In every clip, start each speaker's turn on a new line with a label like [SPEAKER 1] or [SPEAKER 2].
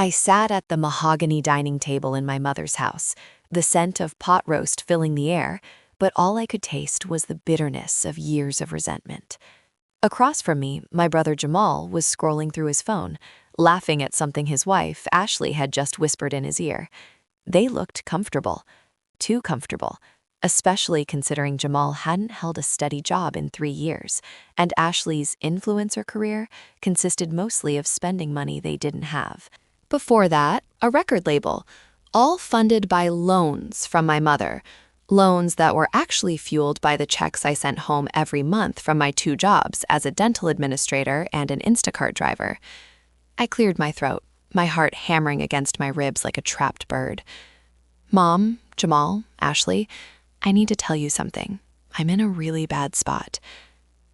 [SPEAKER 1] I sat at the mahogany dining table in my mother's house, the scent of pot roast filling the air, but all I could taste was the bitterness of years of resentment. Across from me, my brother Jamal was scrolling through his phone, laughing at something his wife, Ashley, had just whispered in his ear. They looked comfortable. Too comfortable, especially considering Jamal hadn't held a steady job in 3 years, and Ashley's influencer career consisted mostly of spending money they didn't have. Before that, a record label, all funded by loans from my mother, loans that were actually fueled by the checks I sent home every month from my 2 jobs as a dental administrator and an Instacart driver. I cleared my throat, my heart hammering against my ribs like a trapped bird. Mom, Jamal, Ashley, I need to tell you something. I'm in a really bad spot.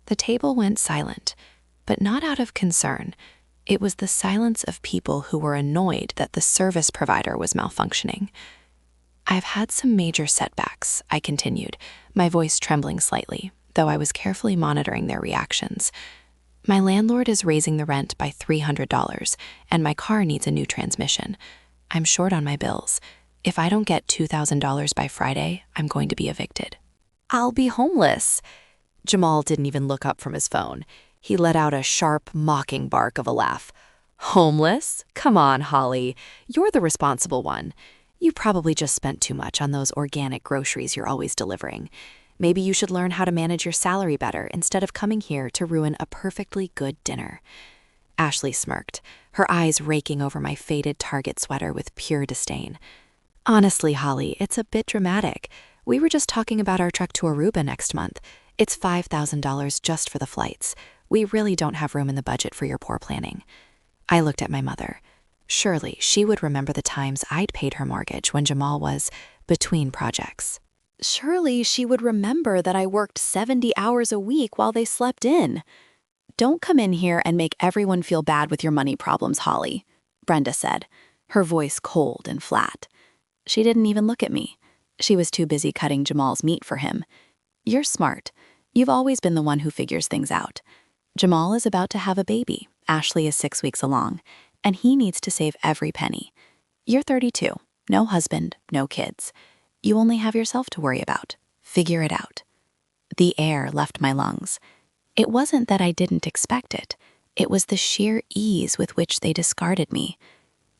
[SPEAKER 1] The table went silent, but not out of concern. It was the silence of people who were annoyed that the service provider was malfunctioning. I've had some major setbacks, I continued, my voice trembling slightly, though I was carefully monitoring their reactions. My landlord is raising the rent by $300, and my car needs a new transmission. I'm short on my bills. If I don't get $2,000 by Friday, I'm going to be evicted. I'll be homeless. Jamal didn't even look up from his phone. He let out a sharp, mocking bark of a laugh. Homeless? Come on, Holly. You're the responsible one. You probably just spent too much on those organic groceries you're always delivering. Maybe you should learn how to manage your salary better instead of coming here to ruin a perfectly good dinner. Ashley smirked, her eyes raking over my faded Target sweater with pure disdain. Honestly, Holly, it's a bit dramatic. We were just talking about our trek to Aruba next month. It's $5,000 just for the flights. We really don't have room in the budget for your poor planning. I looked at my mother. Surely she would remember the times I'd paid her mortgage when Jamal was between projects. Surely she would remember that I worked 70 hours a week while they slept in. Don't come in here and make everyone feel bad with your money problems, Holly, Brenda said, her voice cold and flat. She didn't even look at me. She was too busy cutting Jamal's meat for him. You're smart. You've always been the one who figures things out. Jamal is about to have a baby. Ashley is 6 weeks along, and he needs to save every penny. You're 32, no husband, no kids. You only have yourself to worry about. Figure it out. The air left my lungs. It wasn't that I didn't expect it. It was the sheer ease with which they discarded me.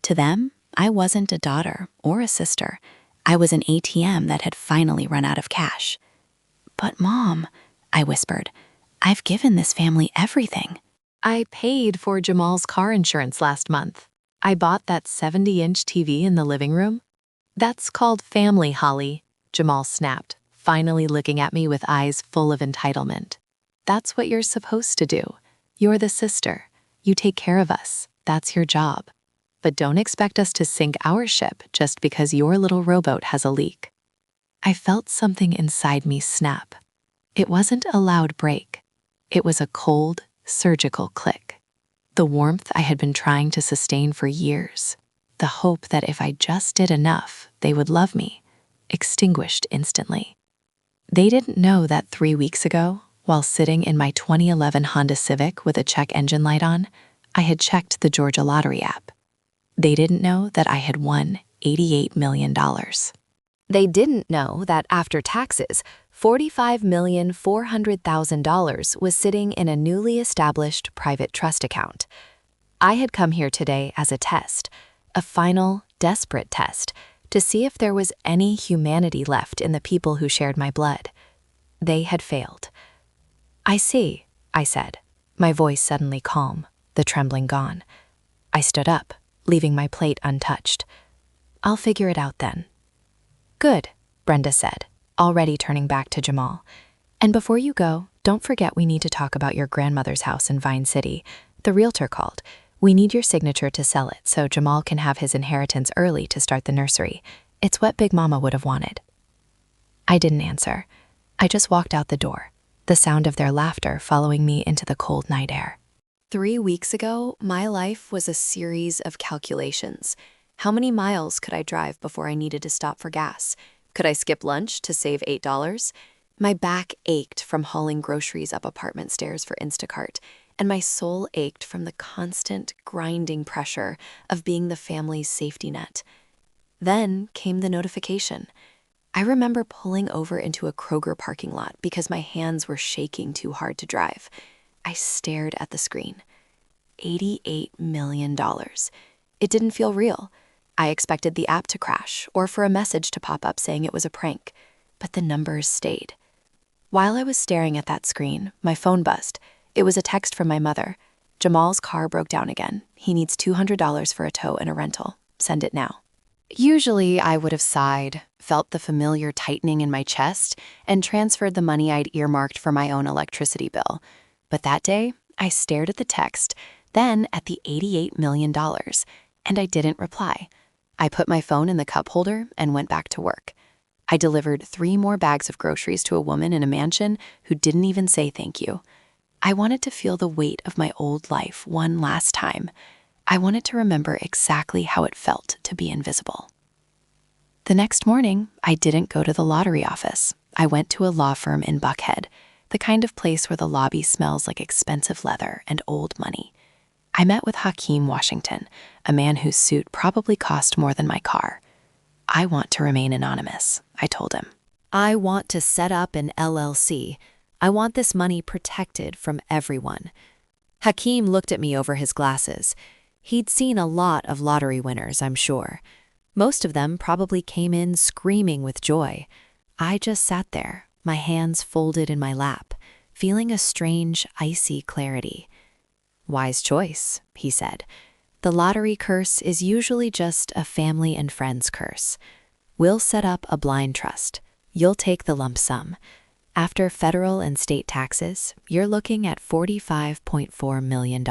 [SPEAKER 1] To them, I wasn't a daughter or a sister. I was an ATM that had finally run out of cash. But Mom, I whispered, I've given this family everything. I paid for Jamal's car insurance last month. I bought that 70-inch TV in the living room. That's called family, Holly, Jamal snapped, finally looking at me with eyes full of entitlement. That's what you're supposed to do. You're the sister. You take care of us. That's your job. But don't expect us to sink our ship just because your little rowboat has a leak. I felt something inside me snap. It wasn't a loud break. It was a cold, surgical click. The warmth I had been trying to sustain for years, the hope that if I just did enough, they would love me, extinguished instantly. They didn't know that 3 weeks ago, while sitting in my 2011 Honda Civic with a check engine light on, I had checked the Georgia Lottery app. They didn't know that I had won $88 million. They didn't know that after taxes, $45,400,000 was sitting in a newly established private trust account. I had come here today as a test, a final, desperate test, to see if there was any humanity left in the people who shared my blood. They had failed. I see, I said, my voice suddenly calm, the trembling gone. I stood up, leaving my plate untouched. I'll figure it out then. Good, Brenda said, already turning back to Jamal. And before you go, don't forget we need to talk about your grandmother's house in Vine City. The realtor called. We need your signature to sell it so Jamal can have his inheritance early to start the nursery. It's what Big Mama would have wanted. I didn't answer. I just walked out the door, the sound of their laughter following me into the cold night air. 3 weeks ago, my life was a series of calculations. How many miles could I drive before I needed to stop for gas? Could I skip lunch to save $8? My back ached from hauling groceries up apartment stairs for Instacart, and my soul ached from the constant, grinding pressure of being the family's safety net. Then came the notification. I remember pulling over into a Kroger parking lot because my hands were shaking too hard to drive. I stared at the screen. $88 million. It didn't feel real. I expected the app to crash or for a message to pop up saying it was a prank, but the numbers stayed. While I was staring at that screen, my phone buzzed. It was a text from my mother. Jamal's car broke down again. He needs $200 for a tow and a rental. Send it now. Usually, I would have sighed, felt the familiar tightening in my chest, and transferred the money I'd earmarked for my own electricity bill. But that day, I stared at the text, then at the $88 million, and I didn't reply. I put my phone in the cup holder and went back to work. I delivered 3 more bags of groceries to a woman in a mansion who didn't even say thank you. I wanted to feel the weight of my old life one last time. I wanted to remember exactly how it felt to be invisible. The next morning, I didn't go to the lottery office. I went to a law firm in Buckhead, the kind of place where the lobby smells like expensive leather and old money. I met with Hakeem Washington, a man whose suit probably cost more than my car. I want to remain anonymous, I told him. I want to set up an LLC. I want this money protected from everyone. Hakeem looked at me over his glasses. He'd seen a lot of lottery winners, I'm sure. Most of them probably came in screaming with joy. I just sat there, my hands folded in my lap, feeling a strange, icy clarity. Wise choice, he said. The lottery curse is usually just a family and friends curse. We'll set up a blind trust. You'll take the lump sum. After federal and state taxes, you're looking at $45.4 million.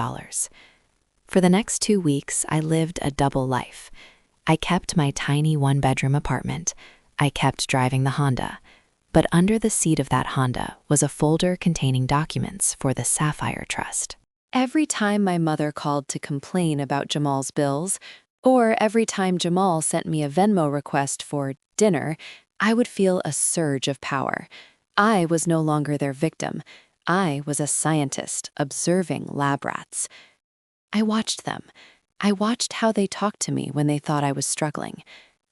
[SPEAKER 1] For the next 2 weeks, I lived a double life. I kept my tiny 1-bedroom apartment. I kept driving the Honda. But under the seat of that Honda was a folder containing documents for the Sapphire Trust. Every time my mother called to complain about Jamal's bills, or every time Jamal sent me a Venmo request for dinner, I would feel a surge of power. I was no longer their victim. I was a scientist observing lab rats. I watched them. I watched how they talked to me when they thought I was struggling.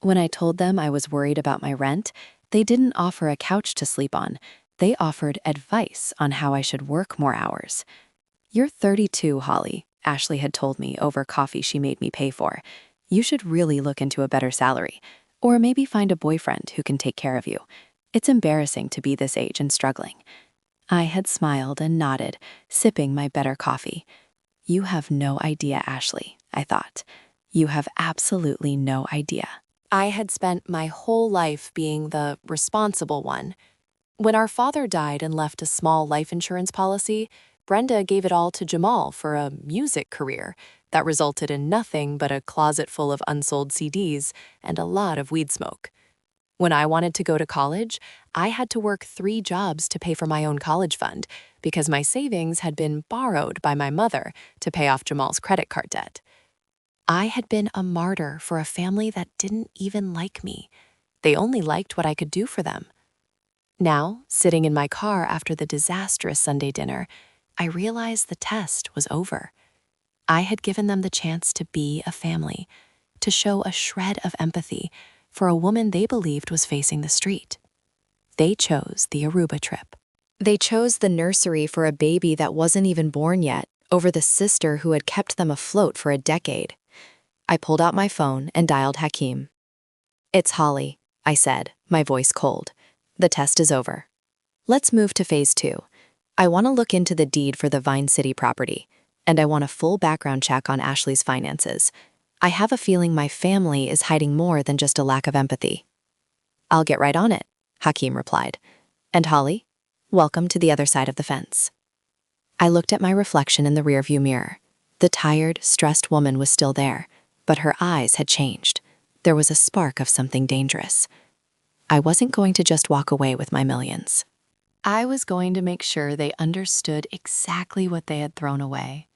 [SPEAKER 1] When I told them I was worried about my rent, they didn't offer a couch to sleep on. They offered advice on how I should work more hours. "You're 32, Holly," Ashley had told me over coffee she made me pay for. "You should really look into a better salary, or maybe find a boyfriend who can take care of you. It's embarrassing to be this age and struggling." I had smiled and nodded, sipping my better coffee. "You have no idea, Ashley," I thought. "You have absolutely no idea." I had spent my whole life being the responsible one. When our father died and left a small life insurance policy, Brenda gave it all to Jamal for a music career that resulted in nothing but a closet full of unsold CDs and a lot of weed smoke. When I wanted to go to college, I had to work 3 jobs to pay for my own college fund because my savings had been borrowed by my mother to pay off Jamal's credit card debt. I had been a martyr for a family that didn't even like me. They only liked what I could do for them. Now, sitting in my car after the disastrous Sunday dinner, I realized the test was over. I had given them the chance to be a family, to show a shred of empathy for a woman they believed was facing the street. They chose the Aruba trip. They chose the nursery for a baby that wasn't even born yet over the sister who had kept them afloat for a decade. I pulled out my phone and dialed Hakeem. "It's Holly," I said, my voice cold. "The test is over. Let's move to phase 2. I want to look into the deed for the Vine City property, and I want a full background check on Ashley's finances. I have a feeling my family is hiding more than just a lack of empathy." "I'll get right on it," Hakeem replied. "And Holly, welcome to the other side of the fence." I looked at my reflection in the rearview mirror. The tired, stressed woman was still there, but her eyes had changed. There was a spark of something dangerous. I wasn't going to just walk away with my millions. I was going to make sure they understood exactly what they had thrown away.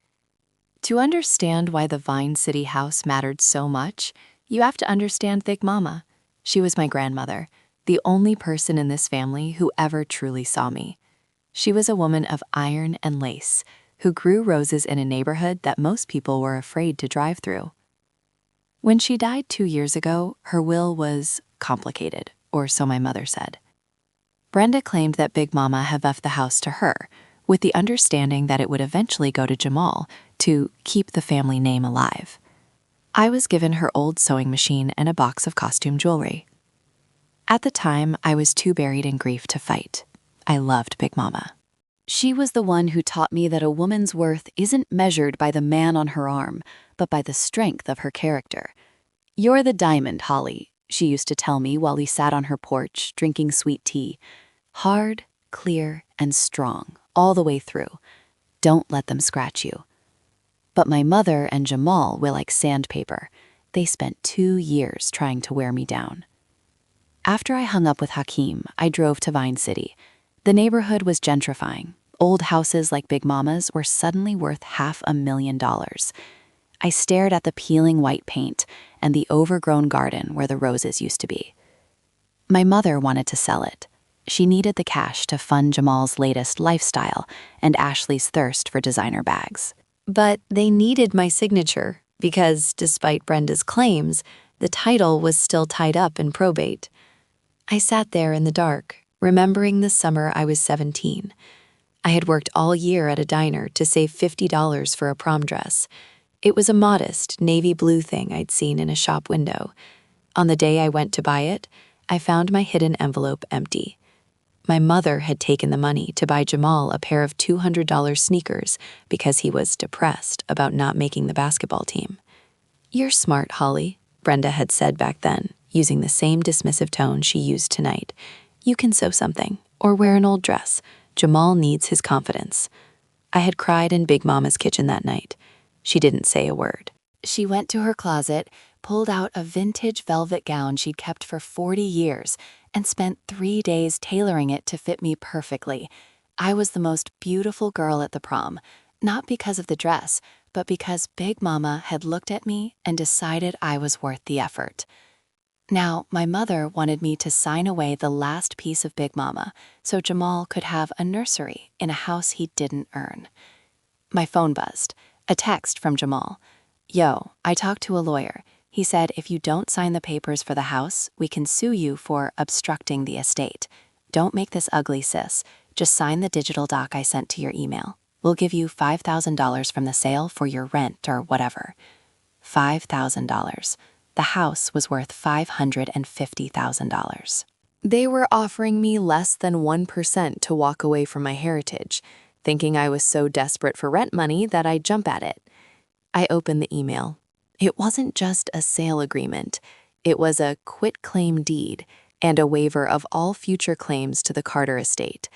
[SPEAKER 1] To understand why the Vine City house mattered so much, you have to understand Thick Mama. She was my grandmother, the only person in this family who ever truly saw me. She was a woman of iron and lace, who grew roses in a neighborhood that most people were afraid to drive through. When she died 2 years ago, her will was complicated, or so my mother said. Brenda claimed that Big Mama had left the house to her, with the understanding that it would eventually go to Jamal to keep the family name alive. I was given her old sewing machine and a box of costume jewelry. At the time, I was too buried in grief to fight. I loved Big Mama. She was the one who taught me that a woman's worth isn't measured by the man on her arm, but by the strength of her character. "You're the diamond, Holly," she used to tell me while we sat on her porch, drinking sweet tea. "Hard, clear, and strong, all the way through. Don't let them scratch you." But my mother and Jamal were like sandpaper. They spent 2 years trying to wear me down. After I hung up with Hakeem, I drove to Vine City. The neighborhood was gentrifying. Old houses like Big Mama's were suddenly worth $500,000. I stared at the peeling white paint and the overgrown garden where the roses used to be. My mother wanted to sell it. She needed the cash to fund Jamal's latest lifestyle and Ashley's thirst for designer bags. But they needed my signature because, despite Brenda's claims, the title was still tied up in probate. I sat there in the dark, remembering the summer I was 17. I had worked all year at a diner to save $50 for a prom dress. It was a modest navy blue thing I'd seen in a shop window. On the day I went to buy it, I found my hidden envelope empty. My mother had taken the money to buy Jamal a pair of $200 sneakers because he was depressed about not making the basketball team. "You're smart, Holly," Brenda had said back then, using the same dismissive tone she used tonight. "You can sew something, or wear an old dress. Jamal needs his confidence." I had cried in Big Mama's kitchen that night. She didn't say a word. She went to her closet, pulled out a vintage velvet gown she'd kept for 40 years, and spent 3 days tailoring it to fit me perfectly. I was the most beautiful girl at the prom, not because of the dress, but because Big Mama had looked at me and decided I was worth the effort. Now, my mother wanted me to sign away the last piece of Big Mama so Jamal could have a nursery in a house he didn't earn. My phone buzzed. A text from Jamal. "Yo, I talked to a lawyer. He said if you don't sign the papers for the house, we can sue you for obstructing the estate. Don't make this ugly, sis. Just sign the digital doc I sent to your email. We'll give you $5,000 from the sale for your rent or whatever." $5,000. The house was worth $550,000. They were offering me less than 1% to walk away from my heritage, thinking I was so desperate for rent money that I'd jump at it. I opened the email. It wasn't just a sale agreement. It was a quitclaim deed and a waiver of all future claims to the Carter estate.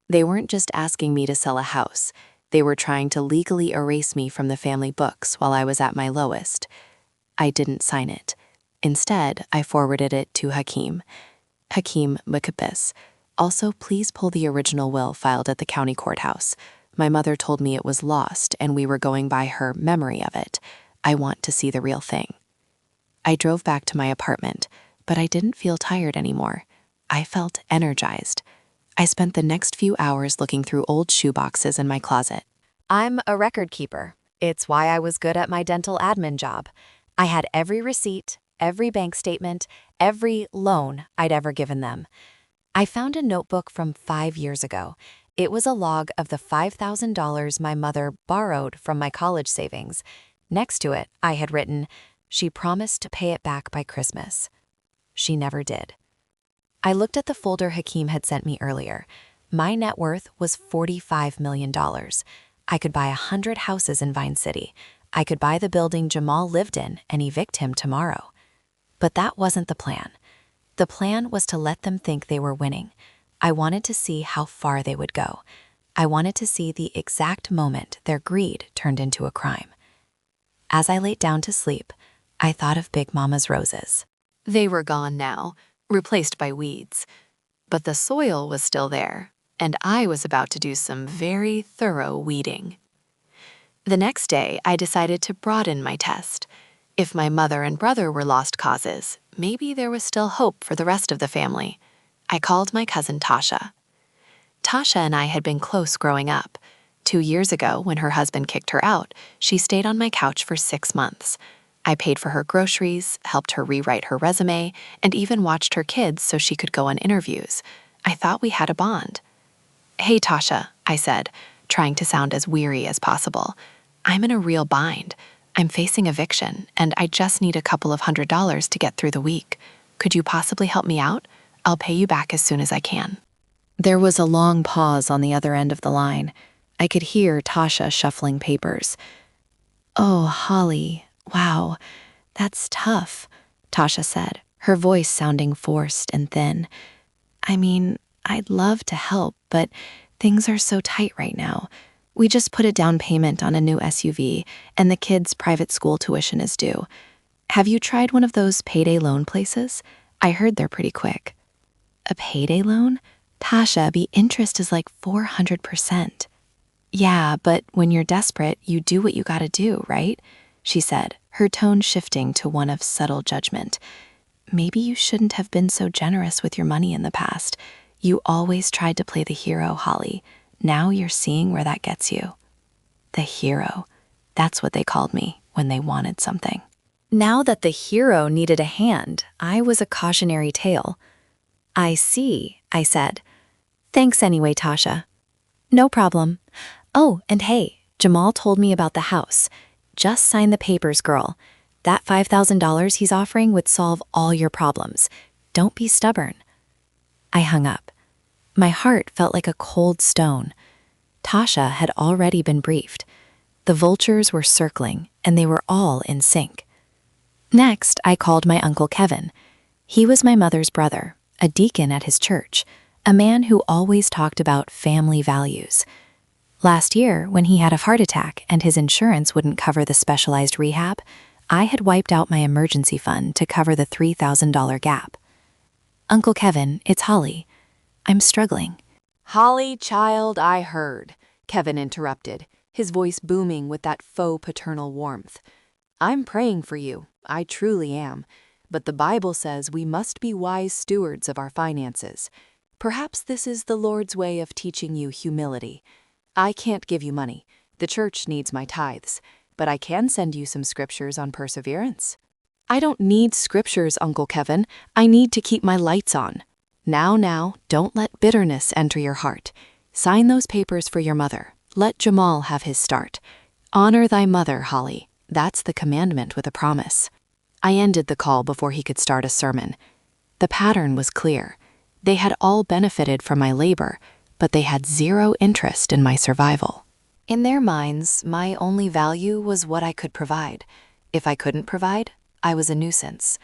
[SPEAKER 1] They weren't just asking me to sell a house. They were trying to legally erase me from the family books while I was at my lowest. I didn't sign it. Instead, I forwarded it to Hakeem. "Hakeem Makapis. Also, please pull the original will filed at the county courthouse. My mother told me it was lost and we were going by her memory of it. I want to see the real thing." I drove back to my apartment, but I didn't feel tired anymore. I felt energized. I spent the next few hours looking through old shoeboxes in my closet. I'm a record keeper. It's why I was good at my dental admin job. I had every receipt, every bank statement, every loan I'd ever given them. I found a notebook from 5 years ago. It was a log of the $5,000 my mother borrowed from my college savings. Next to it, I had written, "She promised to pay it back by Christmas." She never did. I looked at the folder Hakeem had sent me earlier. My net worth was $45 million. I could buy 100 houses in Vine City. I could buy the building Jamal lived in and evict him tomorrow. But that wasn't the plan. The plan was to let them think they were winning. I wanted to see how far they would go. I wanted to see the exact moment their greed turned into a crime. As I laid down to sleep, I thought of Big Mama's roses. They were gone now, replaced by weeds. But the soil was still there, and I was about to do some very thorough weeding. The next day, I decided to broaden my test. If my mother and brother were lost causes, maybe there was still hope for the rest of the family. I called my cousin Tasha. Tasha and I had been close growing up. 2 years ago, when her husband kicked her out, she stayed on my couch for 6 months. I paid for her groceries, helped her rewrite her resume, and even watched her kids so she could go on interviews. I thought we had a bond. "Hey, Tasha," I said, trying to sound as weary as possible. "I'm in a real bind. I'm facing eviction, and I just need a couple of $100s to get through the week. Could you possibly help me out? I'll pay you back as soon as I can." There was a long pause on the other end of the line. I could hear Tasha shuffling papers. "Oh, Holly, wow, that's tough," Tasha said, her voice sounding forced and thin. "I mean, I'd love to help, but things are so tight right now. We just put a down payment on a new SUV, and the kids' private school tuition is due. Have you tried one of those payday loan places? I heard they're pretty quick." "A payday loan? Tasha, the interest is like 400%. "Yeah, but when you're desperate, you do what you gotta do, right?" she said, her tone shifting to one of subtle judgment. "Maybe you shouldn't have been so generous with your money in the past. You always tried to play the hero, Holly. Now you're seeing where that gets you." The hero. That's what they called me when they wanted something. Now that the hero needed a hand, I was a cautionary tale. "I see," I said. "Thanks anyway, Tasha." "No problem. Oh, and hey, Jamal told me about the house. Just sign the papers, girl. That $5,000 he's offering would solve all your problems. Don't be stubborn." I hung up. My heart felt like a cold stone. Tasha had already been briefed. The vultures were circling, and they were all in sync. Next, I called my Uncle Kevin. He was my mother's brother, a deacon at his church, a man who always talked about family values. Last year, when he had a heart attack and his insurance wouldn't cover the specialized rehab, I had wiped out my emergency fund to cover the $3,000 gap. "Uncle Kevin, it's Holly. I'm struggling." "Holly, child, I heard," Kevin interrupted, his voice booming with that faux paternal warmth. "I'm praying for you, I truly am, but the Bible says we must be wise stewards of our finances. Perhaps this is the Lord's way of teaching you humility. I can't give you money. The church needs my tithes, but I can send you some scriptures on perseverance." "I don't need scriptures, Uncle Kevin. I need to keep my lights on." Now, don't let bitterness enter your heart. Sign those papers for your mother. Let Jamal have his start. Honor thy mother, Holly. That's the commandment with a promise." I ended the call before he could start a sermon. The pattern was clear. They had all benefited from my labor, but they had zero interest in my survival. In their minds, my only value was what I could provide. If I couldn't provide, I was a nuisance.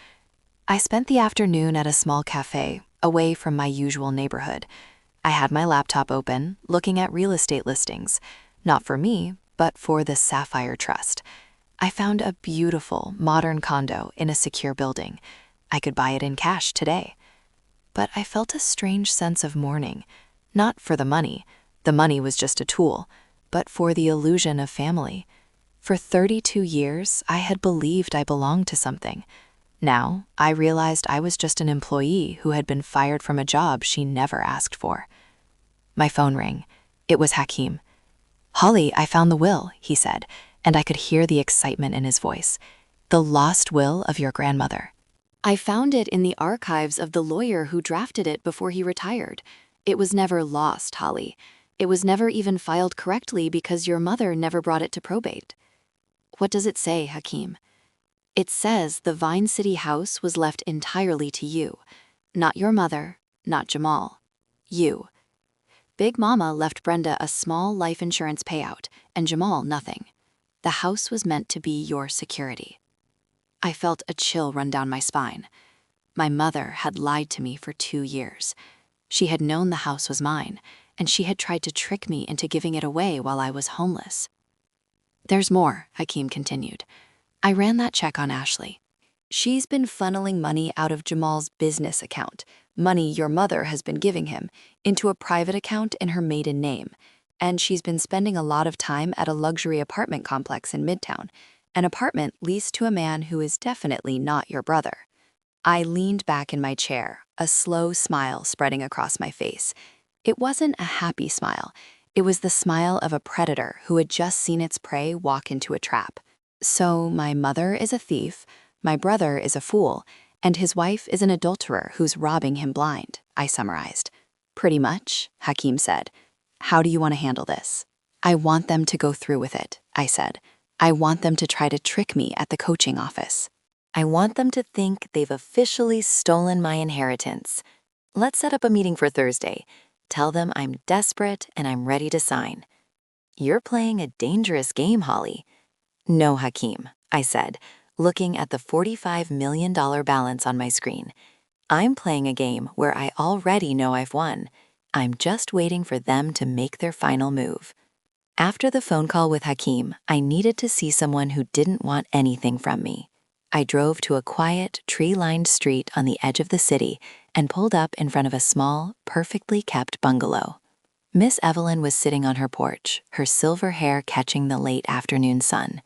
[SPEAKER 1] I spent the afternoon at a small cafe, away from my usual neighborhood. I had my laptop open, looking at real estate listings, not for me, but for the Sapphire Trust. I found a beautiful, modern condo in a secure building. I could buy it in cash today. But I felt a strange sense of mourning, not for the money was just a tool, but for the illusion of family. For 32 years, I had believed I belonged to something. Now, I realized I was just an employee who had been fired from a job she never asked for. My phone rang. It was Hakeem. "Holly, I found the will," he said, and I could hear the excitement in his voice. "The lost will of your grandmother. I found it in the archives of the lawyer who drafted it before he retired. It was never lost, Holly. It was never even filed correctly because your mother never brought it to probate." "What does it say, Hakeem?" "It says the Vine City house was left entirely to you. Not your mother, not Jamal. You. Big Mama left Brenda a small life insurance payout, and Jamal nothing. The house was meant to be your security." I felt a chill run down my spine. My mother had lied to me for 2 years. She had known the house was mine, and she had tried to trick me into giving it away while I was homeless. "There's more," Hakeem continued. "I ran that check on Ashley. She's been funneling money out of Jamal's business account, money your mother has been giving him, into a private account in her maiden name. And she's been spending a lot of time at a luxury apartment complex in Midtown, an apartment leased to a man who is definitely not your brother." I leaned back in my chair, a slow smile spreading across my face. It wasn't a happy smile. It was the smile of a predator who had just seen its prey walk into a trap. So my mother is a thief, my brother is a fool, and his wife is an adulterer who's robbing him blind, I summarized. Pretty much, Hakeem said. How do you want to handle this? I want them to go through with it, I said. I want them to try to trick me at the coaching office. I want them to think they've officially stolen my inheritance. Let's set up a meeting for Thursday. Tell them I'm desperate and I'm ready to sign. You're playing a dangerous game, Holly. No, Hakeem, I said, looking at the $45 million balance on my screen. I'm playing a game where I already know I've won. I'm just waiting for them to make their final move. After the phone call with Hakeem, I needed to see someone who didn't want anything from me. I drove to a quiet, tree-lined street on the edge of the city and pulled up in front of a small, perfectly kept bungalow. Miss Evelyn was sitting on her porch, her silver hair catching the late afternoon sun.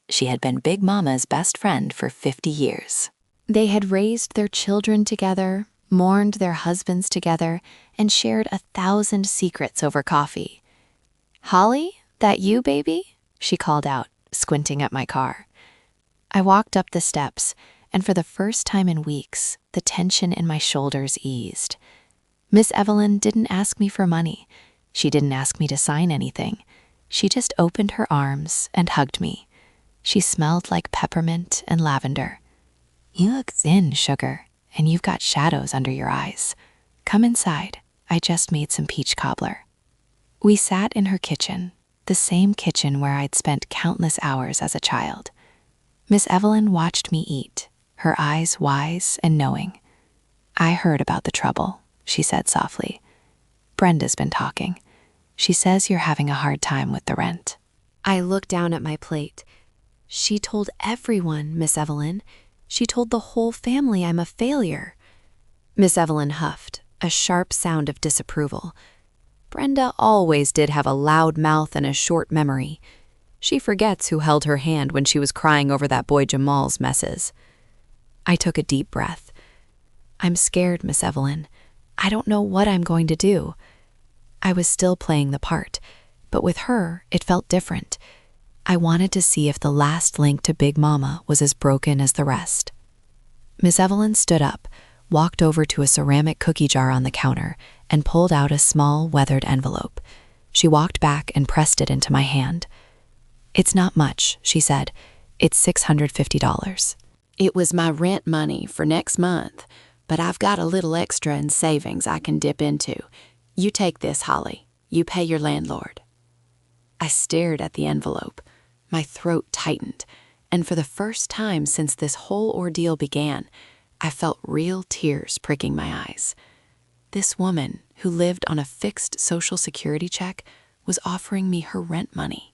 [SPEAKER 1] She had been Big Mama's best friend for 50 years. They had raised their children together, mourned their husbands together, and shared 1,000 secrets over coffee. "Holly, that you, baby?" she called out, squinting at my car. I walked up the steps, and for the first time in weeks, the tension in my shoulders eased. Miss Evelyn didn't ask me for money. She didn't ask me to sign anything. She just opened her arms and hugged me. She smelled like peppermint and lavender. "You look thin, sugar, and you've got shadows under your eyes. Come inside. I just made some peach cobbler." We sat in her kitchen, the same kitchen where I'd spent countless hours as a child. Miss Evelyn watched me eat, her eyes wise and knowing. "I heard about the trouble," she said softly. "Brenda's been talking. She says you're having a hard time with the rent." I looked down at my plate. "She told everyone, Miss Evelyn. She told the whole family I'm a failure." Miss Evelyn huffed, a sharp sound of disapproval. "Brenda always did have a loud mouth and a short memory. She forgets who held her hand when she was crying over that boy Jamal's messes." I took a deep breath. "I'm scared, Miss Evelyn. I don't know what I'm going to do." I was still playing the part, but with her, it felt different. I wanted to see if the last link to Big Mama was as broken as the rest. Miss Evelyn stood up, walked over to a ceramic cookie jar on the counter, and pulled out a small, weathered envelope. She walked back and pressed it into my hand. "It's not much," she said. "It's $650. It was my rent money for next month, but I've got a little extra in savings I can dip into. You take this, Holly. You pay your landlord." I stared at the envelope. My throat tightened, and for the first time since this whole ordeal began, I felt real tears pricking my eyes. This woman, who lived on a fixed Social Security check, was offering me her rent money.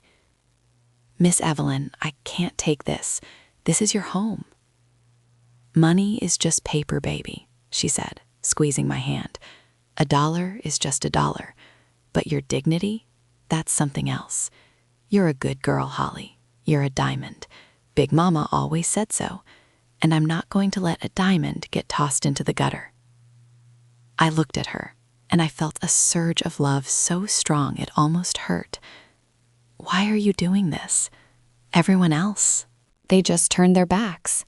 [SPEAKER 1] "Miss Evelyn, I can't take this. This is your home." "Money is just paper, baby," she said, squeezing my hand. $1 is just $1, but your dignity, that's something else. You're a good girl, Holly. You're a diamond. Big Mama always said so, and I'm not going to let a diamond get tossed into the gutter." I looked at her, and I felt a surge of love so strong it almost hurt. "Why are you doing this? Everyone else, they just turned their backs."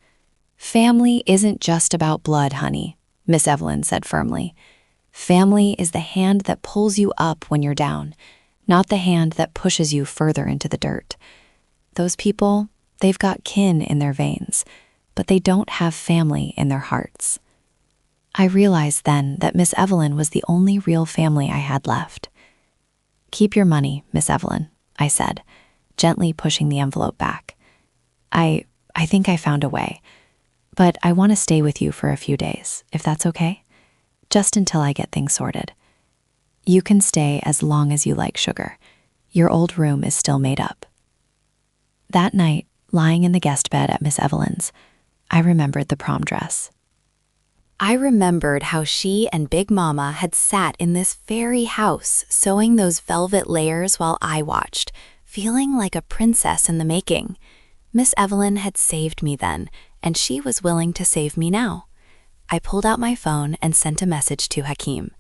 [SPEAKER 1] "Family isn't just about blood, honey," Miss Evelyn said firmly. "Family is the hand that pulls you up when you're down, not the hand that pushes you further into the dirt. Those people, they've got kin in their veins, but they don't have family in their hearts." I realized then that Miss Evelyn was the only real family I had left. "Keep your money, Miss Evelyn," I said, gently pushing the envelope back. I think I found a way, but I want to stay with you for a few days, if that's okay, just until I get things sorted. You can stay as long as you like, sugar. Your old room is still made up." That night, lying in the guest bed at Miss Evelyn's, I remembered the prom dress. I remembered how she and Big Mama had sat in this very house sewing those velvet layers while I watched, feeling like a princess in the making. Miss Evelyn had saved me then, and she was willing to save me now. I pulled out my phone and sent a message to Hakeem.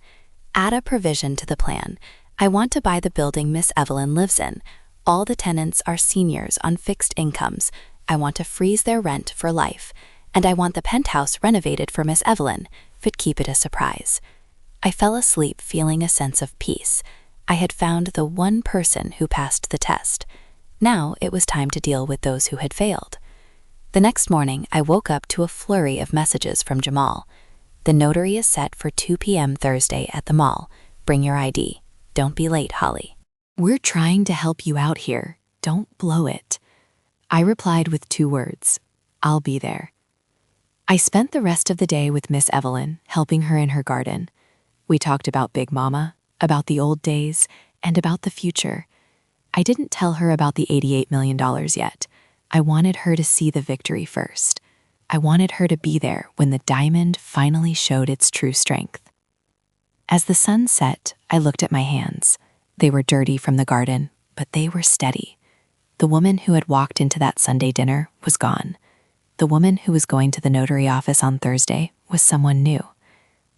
[SPEAKER 1] "Add a provision to the plan. I want to buy the building Miss Evelyn lives in. All the tenants are seniors on fixed incomes. I want to freeze their rent for life. And I want the penthouse renovated for Miss Evelyn, but keep it a surprise. I fell asleep feeling a sense of peace. I had found the one person who passed the test. Now it was time to deal with those who had failed. The next morning, I woke up to a flurry of messages from Jamal. The notary is set for 2 p.m. Thursday at the mall. Bring your ID. Don't be late, Holly. We're trying to help you out here. Don't blow it. I replied with 2 words. I'll be there. I spent the rest of the day with Miss Evelyn, helping her in her garden. We talked about Big Mama, about the old days, and about the future. I didn't tell her about the $88 million yet. I wanted her to see the victory first. I wanted her to be there when the diamond finally showed its true strength. As the sun set, I looked at my hands. They were dirty from the garden, but they were steady. The woman who had walked into that Sunday dinner was gone. The woman who was going to the notary office on Thursday was someone new.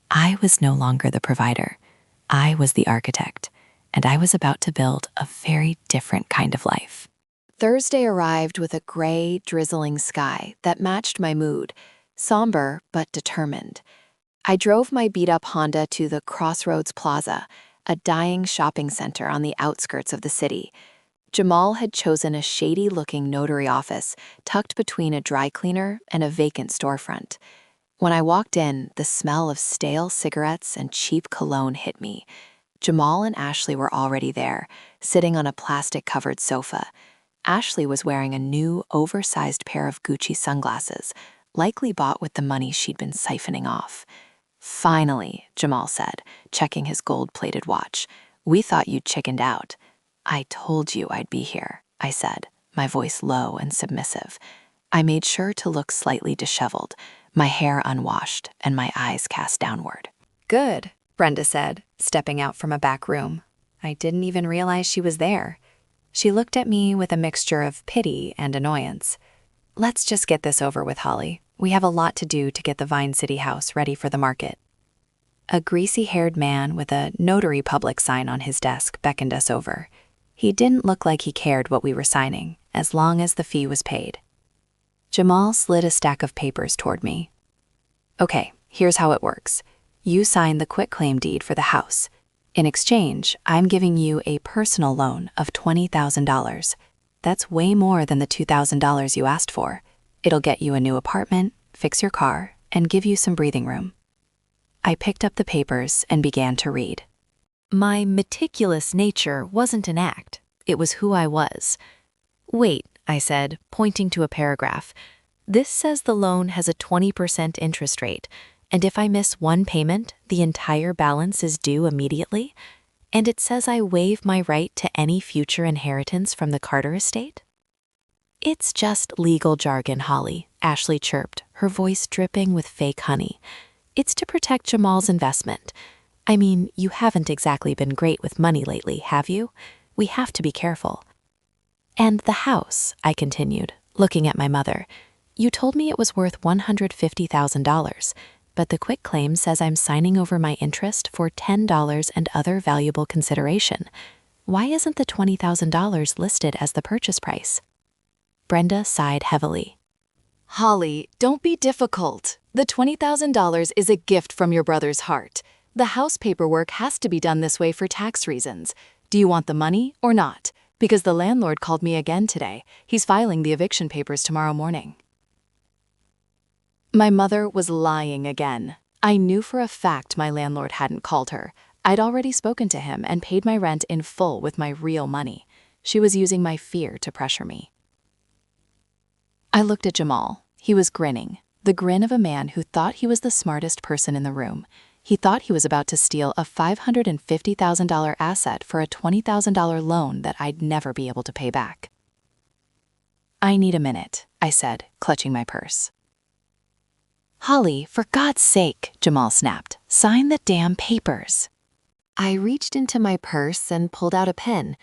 [SPEAKER 1] I was no longer the provider. I was the architect, and I was about to build a very different kind of life. Thursday arrived with a gray, drizzling sky that matched my mood, somber but determined. I drove my beat-up Honda to the Crossroads Plaza, a dying shopping center on the outskirts of the city. Jamal had chosen a shady-looking notary office tucked between a dry cleaner and a vacant storefront. When I walked in, the smell of stale cigarettes and cheap cologne hit me. Jamal and Ashley were already there, sitting on a plastic-covered sofa. Ashley was wearing a new, oversized pair of Gucci sunglasses, likely bought with the money she'd been siphoning off. Finally, Jamal said, checking his gold-plated watch. We thought you'd chickened out. I told you I'd be here, I said, my voice low and submissive. I made sure to look slightly disheveled, my hair unwashed and my eyes cast downward. Good, Brenda said, stepping out from a back room. I didn't even realize she was there. She looked at me with a mixture of pity and annoyance. Let's just get this over with, Holly. We have a lot to do to get the Vine City house ready for the market. A greasy-haired man with a notary public sign on his desk beckoned us over. He didn't look like he cared what we were signing, as long as the fee was paid. Jamal slid a stack of papers toward me. Okay, here's how it works. You sign the quitclaim deed for the house. In exchange, I'm giving you a personal loan of $20,000. That's way more than the $2,000 you asked for. It'll get you a new apartment, fix your car, and give you some breathing room. I picked up the papers and began to read. My meticulous nature wasn't an act. It was who I was. Wait, I said, pointing to a paragraph. This says the loan has a 20% interest rate, and if I miss one payment, the entire balance is due immediately? And it says I waive my right to any future inheritance from the Carter estate? It's just legal jargon, Holly, Ashley chirped, her voice dripping with fake honey. It's to protect Jamal's investment. I mean, you haven't exactly been great with money lately, have you? We have to be careful. And the house, I continued, looking at my mother. You told me it was worth $150,000, but the quitclaim says I'm signing over my interest for $10 and other valuable consideration. Why isn't the $20,000 listed as the purchase price? Brenda sighed heavily. Holly, don't be difficult. The $20,000 is a gift from your brother's heart. The house paperwork has to be done this way for tax reasons. Do you want the money or not? Because the landlord called me again today. He's filing the eviction papers tomorrow morning. My mother was lying again. I knew for a fact my landlord hadn't called her. I'd already spoken to him and paid my rent in full with my real money. She was using my fear to pressure me. I looked at Jamal. He was grinning, the grin of a man who thought he was the smartest person in the room. He thought he was about to steal a $550,000 asset for a $20,000 loan that I'd never be able to pay back. I need a minute, I said, clutching my purse. Holly, for God's sake, Jamal snapped, sign the damn papers. I reached into my purse and pulled out a pen,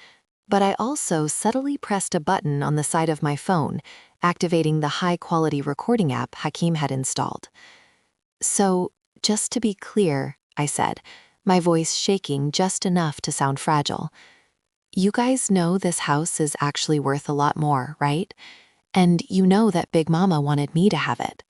[SPEAKER 1] but I also subtly pressed a button on the side of my phone, activating the high-quality recording app Hakeem had installed. So, just to be clear, I said, my voice shaking just enough to sound fragile. "You guys know this house is actually worth a lot more, right? And you know that Big Mama wanted me to have it."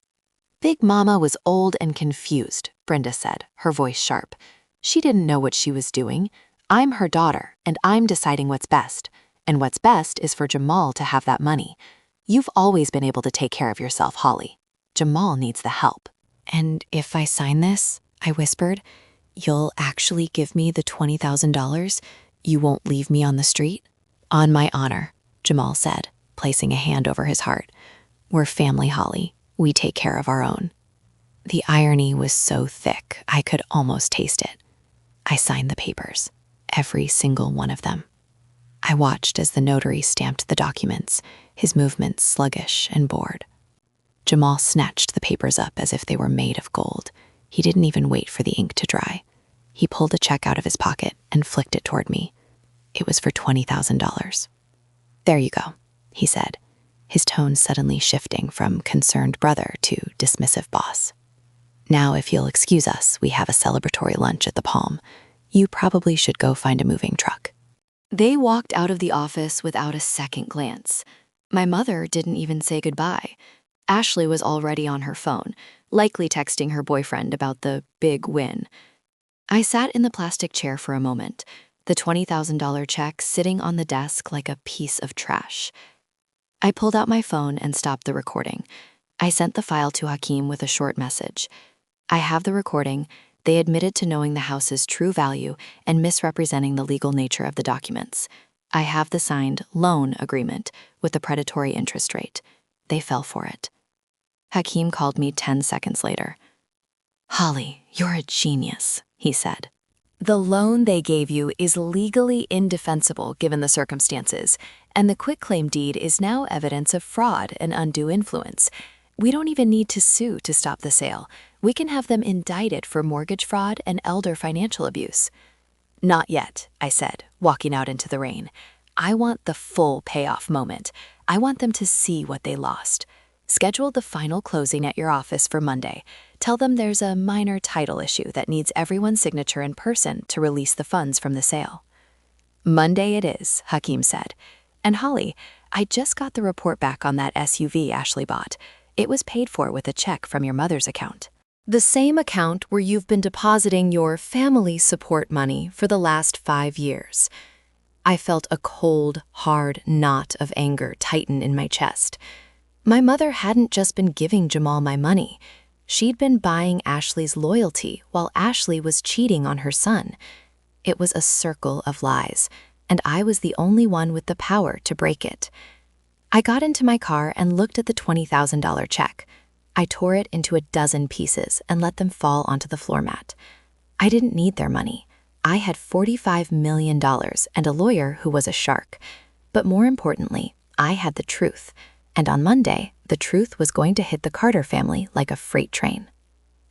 [SPEAKER 1] "Big Mama was old and confused," Brenda said, her voice sharp. "She didn't know what she was doing. I'm her daughter, and I'm deciding what's best. And what's best is for Jamal to have that money. You've always been able to take care of yourself, Holly. Jamal needs the help." "And if I sign this," I whispered, "you'll actually give me the $20,000? You won't leave me on the street?" "On my honor," Jamal said, placing a hand over his heart. "We're family, Holly. We take care of our own." The irony was so thick, I could almost taste it. I signed the papers, every single one of them. I watched as the notary stamped the documents, his movements sluggish and bored. Jamal snatched the papers up as if they were made of gold. He didn't even wait for the ink to dry. He pulled a check out of his pocket and flicked it toward me. It was for $20,000. "There you go," he said, his tone suddenly shifting from concerned brother to dismissive boss. "Now, if you'll excuse us, we have a celebratory lunch at the Palm. You probably should go find a moving truck." They walked out of the office without a second glance. My mother didn't even say goodbye. Ashley was already on her phone, likely texting her boyfriend about the big win. I sat in the plastic chair for a moment, the $20,000 check sitting on the desk like a piece of trash. I pulled out my phone and stopped the recording. I sent the file to Hakeem with a short message. "I have the recording. They admitted to knowing the house's true value and misrepresenting the legal nature of the documents. I have the signed loan agreement with the predatory interest rate. They fell for it." Hakeem called me 10 seconds later. "Holly, you're a genius," he said. "The loan they gave you is legally indefensible given the circumstances, and the quitclaim deed is now evidence of fraud and undue influence. We don't even need to sue to stop the sale. We can have them indicted for mortgage fraud and elder financial abuse." "Not yet," I said, walking out into the rain. "I want the full payoff moment. I want them to see what they lost. Schedule the final closing at your office for Monday. Tell them there's a minor title issue that needs everyone's signature in person to release the funds from the sale." "Monday it is," Hakeem said. "And Holly, I just got the report back on that SUV Ashley bought. It was paid for with a check from your mother's account. The same account where you've been depositing your family support money for the last 5 years." I felt a cold, hard knot of anger tighten in my chest. My mother hadn't just been giving Jamal my money. She'd been buying Ashley's loyalty while Ashley was cheating on her son. It was a circle of lies, and I was the only one with the power to break it. I got into my car and looked at the $20,000 check. I tore it into a dozen pieces and let them fall onto the floor mat. I didn't need their money. I had $45 million and a lawyer who was a shark. But more importantly, I had the truth. And on Monday, the truth was going to hit the Carter family like a freight train.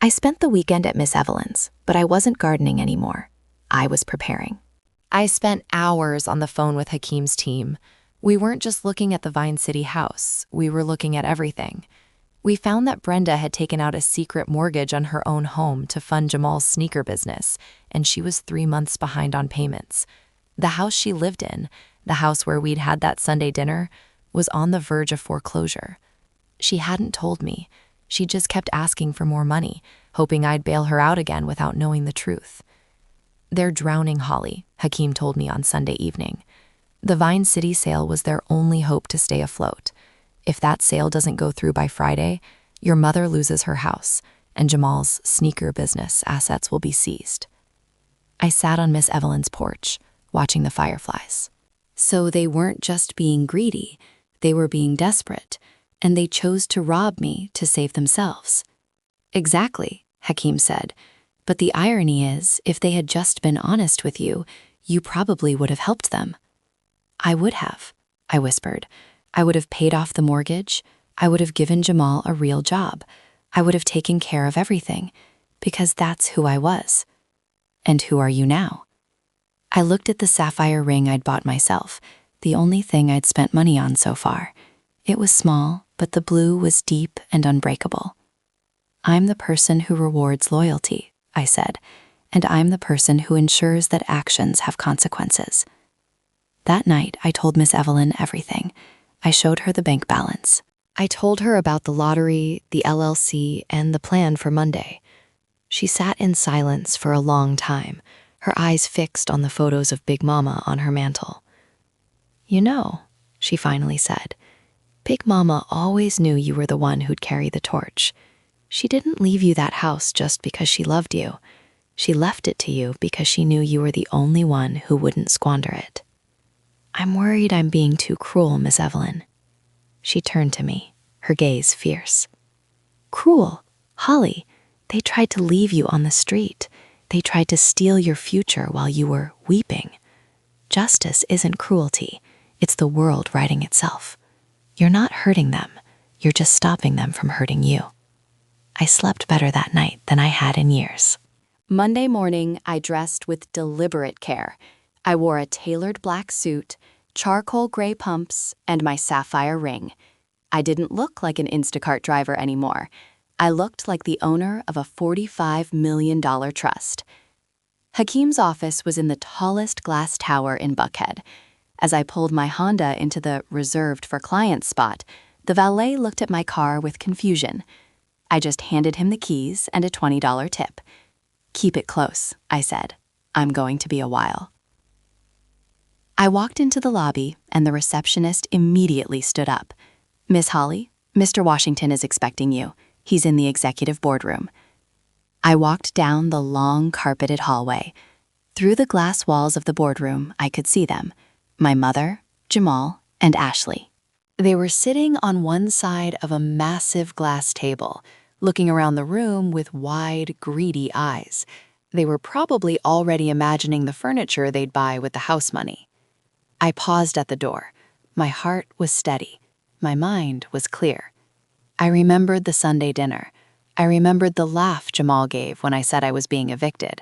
[SPEAKER 1] I spent the weekend at Miss Evelyn's, but I wasn't gardening anymore. I was preparing. I spent hours on the phone with Hakeem's team. We weren't just looking at the Vine City house, we were looking at everything. We found that Brenda had taken out a secret mortgage on her own home to fund Jamal's sneaker business, and she was 3 months behind on payments. The house she lived in, the house where we'd had that Sunday dinner, was on the verge of foreclosure. She hadn't told me. She just kept asking for more money, hoping I'd bail her out again without knowing the truth. "They're drowning Holly," Hakeem told me on Sunday evening. The Vine City sale was their only hope to stay afloat. If that sale doesn't go through by Friday, your mother loses her house, and Jamal's sneaker business assets will be seized. I sat on Miss Evelyn's porch, watching the fireflies. So they weren't just being greedy, they were being desperate, and they chose to rob me to save themselves. "Exactly," Hakeem said. "But the irony is, if they had just been honest with you, you probably would have helped them." "I would have," I whispered. "I would have paid off the mortgage. I would have given Jamal a real job. I would have taken care of everything, because that's who I was." "And who are you now?" I looked at the sapphire ring I'd bought myself, the only thing I'd spent money on so far. It was small, but the blue was deep and unbreakable. "I'm the person who rewards loyalty," I said, and I'm the person who ensures that actions have consequences. That night, I told Miss Evelyn everything. I showed her the bank balance. I told her about the lottery, the LLC, and the plan for Monday. She sat in silence for a long time, her eyes fixed on the photos of Big Mama on her mantle. "You know," she finally said, "Big Mama always knew you were the one who'd carry the torch. She didn't leave you that house just because she loved you. She left it to you because she knew you were the only one who wouldn't squander it." "I'm worried I'm being too cruel, Miss Evelyn." She turned to me, her gaze fierce. "Cruel? Holly, they tried to leave you on the street. They tried to steal your future while you were weeping. Justice isn't cruelty. It's the world righting itself. You're not hurting them. You're just stopping them from hurting you." I slept better that night than I had in years. Monday morning, I dressed with deliberate care. I wore a tailored black suit, charcoal gray pumps, and my sapphire ring. I didn't look like an Instacart driver anymore. I looked like the owner of a $45 million trust. Hakeem's office was in the tallest glass tower in Buckhead. As I pulled my Honda into the reserved for clients spot, the valet looked at my car with confusion. I just handed him the keys and a $20 tip. "Keep it close," I said. "I'm going to be a while." I walked into the lobby, and the receptionist immediately stood up. "Miss Holly, Mr. Washington is expecting you. He's in the executive boardroom." I walked down the long, carpeted hallway. Through the glass walls of the boardroom, I could see them: my mother, Jamal, and Ashley. They were sitting on one side of a massive glass table, looking around the room with wide, greedy eyes. They were probably already imagining the furniture they'd buy with the house money. I paused at the door. My heart was steady. My mind was clear. I remembered the Sunday dinner. I remembered the laugh Jamal gave when I said I was being evicted.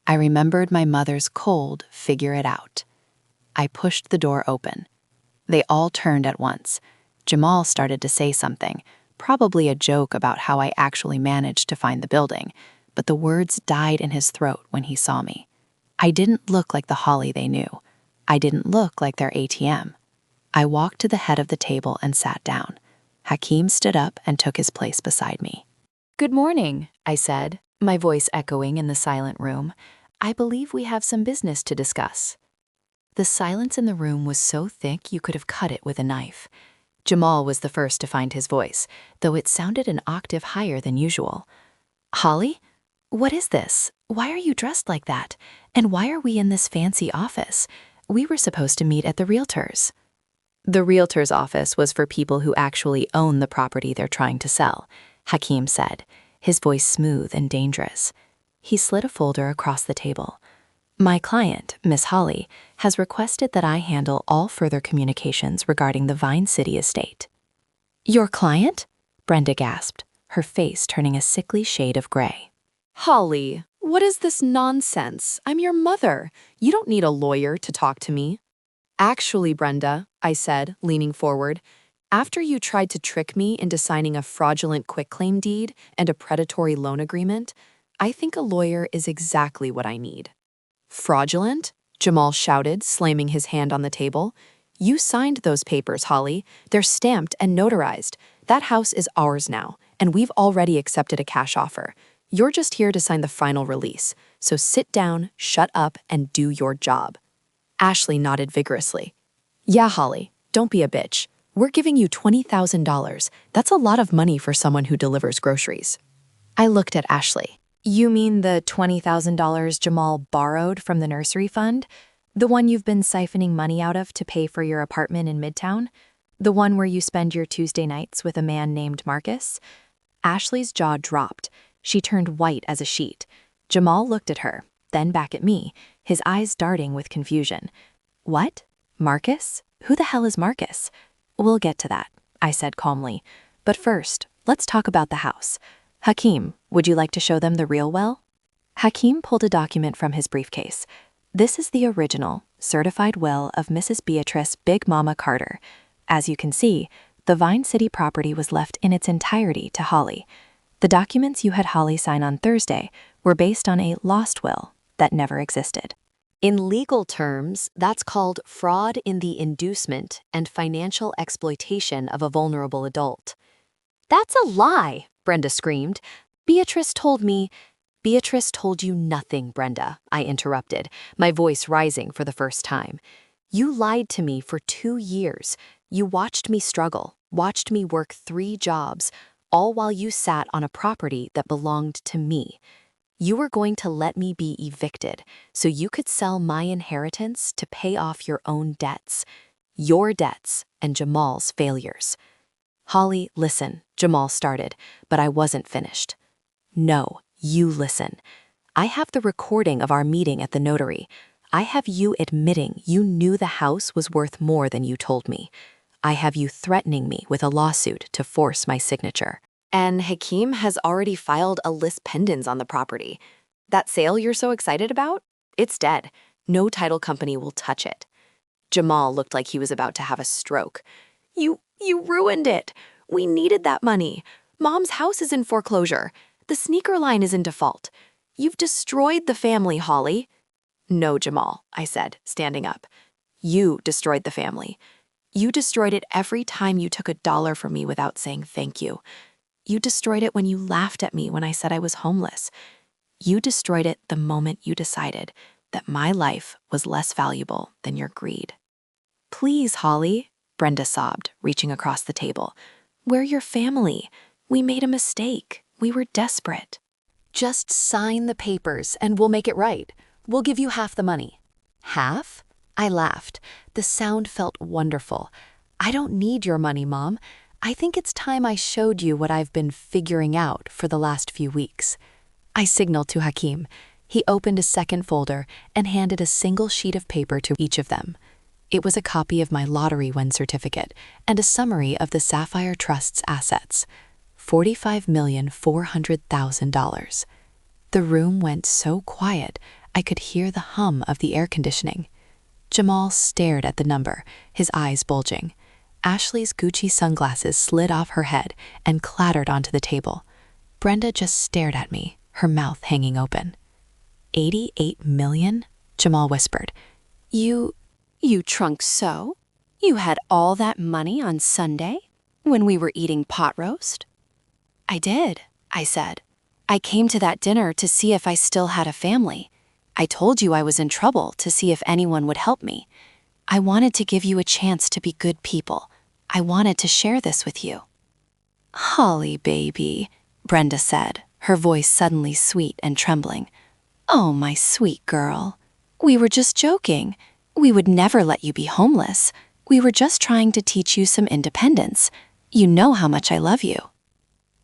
[SPEAKER 1] I remembered my mother's cold "figure it out." I pushed the door open. They all turned at once. Jamal started to say something, probably a joke about how I actually managed to find the building, but the words died in his throat when he saw me. I didn't look like the Holly they knew. I didn't look like their ATM. I walked to the head of the table and sat down. Hakeem stood up and took his place beside me. "Good morning," I said, my voice echoing in the silent room. "I believe we have some business to discuss." The silence in the room was so thick you could have cut it with a knife. Jamal was the first to find his voice, though it sounded an octave higher than usual. "Holly, what is this? Why are you dressed like that? And why are we in this fancy office? We were supposed to meet at the realtor's." "The realtor's office was for people who actually own the property they're trying to sell," Hakeem said, his voice smooth and dangerous. He slid a folder across the table. "My client, Miss Holly, has requested that I handle all further communications regarding the Vine City estate." "Your client?" Brenda gasped, her face turning a sickly shade of gray. "Holly, what is this nonsense? I'm your mother. You don't need a lawyer to talk to me." "Actually, Brenda," I said, leaning forward, "after you tried to trick me into signing a fraudulent quitclaim deed and a predatory loan agreement, I think a lawyer is exactly what I need." "Fraudulent?" Jamal shouted, slamming his hand on the table. "You signed those papers, Holly. They're stamped and notarized. That house is ours now, and we've already accepted a cash offer. You're just here to sign the final release, so sit down, shut up, and do your job." Ashley nodded vigorously. "Yeah, Holly, don't be a bitch. We're giving you $20,000. That's a lot of money for someone who delivers groceries." I looked at Ashley. "You mean the $20,000 Jamal borrowed from the nursery fund? The one you've been siphoning money out of to pay for your apartment in Midtown? The one where you spend your Tuesday nights with a man named Marcus?" Ashley's jaw dropped. She turned white as a sheet. Jamal looked at her, then back at me, his eyes darting with confusion. "What? Marcus? Who the hell is Marcus?" "We'll get to that," I said calmly. "But first, let's talk about the house. Hakeem, would you like to show them the real well?" Hakeem pulled a document from his briefcase. "This is the original, certified will of Mrs. Beatrice Big Mama Carter. As you can see, the Vine City property was left in its entirety to Holly. The documents you had Holly sign on Thursday were based on a lost will, that never existed. In legal terms, that's called fraud in the inducement and financial exploitation of a vulnerable adult. That's a lie, Brenda screamed. Beatrice told me. Beatrice told you nothing, Brenda, I interrupted, my voice rising for the first time. You lied to me for 2 years. You watched me struggle, watched me work 3 jobs, all while you sat on a property that belonged to me. You were going to let me be evicted so you could sell my inheritance to pay off your own debts. Your debts and Jamal's failures. Holly, listen, Jamal started, but I wasn't finished. No, you listen. I have the recording of our meeting at the notary. I have you admitting you knew the house was worth more than you told me. I have you threatening me with a lawsuit to force my signature. And Hakeem has already filed a lis pendens on the property. That sale you're so excited about? It's dead. No title company will touch it. Jamal looked like he was about to have a stroke. You ruined it. We needed that money. Mom's house is in foreclosure. The sneaker line is in default. You've destroyed the family, Holly. No, Jamal, I said, standing up. You destroyed the family. You destroyed it every time you took $1 from me without saying thank you. You destroyed it when you laughed at me when I said I was homeless. You destroyed it the moment you decided that my life was less valuable than your greed. Please, Holly, Brenda sobbed, reaching across the table. We're your family. We made a mistake. We were desperate. Just sign the papers and we'll make it right. We'll give you half the money. Half? I laughed. The sound felt wonderful. I don't need your money, Mom. I think it's time I showed you what I've been figuring out for the last few weeks. I signaled to Hakeem. He opened a second folder and handed a single sheet of paper to each of them. It was a copy of my lottery win certificate and a summary of the Sapphire Trust's assets. $45,400,000. The room went so quiet, I could hear the hum of the air conditioning. Jamal stared at the number, his eyes bulging. Ashley's Gucci sunglasses slid off her head and clattered onto the table. Brenda just stared at me, her mouth hanging open. 88 million? Jamal whispered. You trunk so? You had all that money on Sunday when we were eating pot roast? I did, I said. I came to that dinner to see if I still had a family. I told you I was in trouble to see if anyone would help me. I wanted to give you a chance to be good people. I wanted to share this with you. Holly, baby, Brenda said, her voice suddenly sweet and trembling. Oh, my sweet girl. We were just joking. We would never let you be homeless. We were just trying to teach you some independence. You know how much I love you.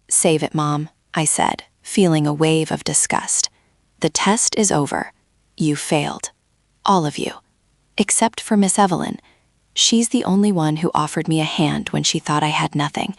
[SPEAKER 1] Save it, Mom, I said, feeling a wave of disgust. The test is over. You failed. All of you. Except for Miss Evelyn. She's the only one who offered me a hand when she thought I had nothing.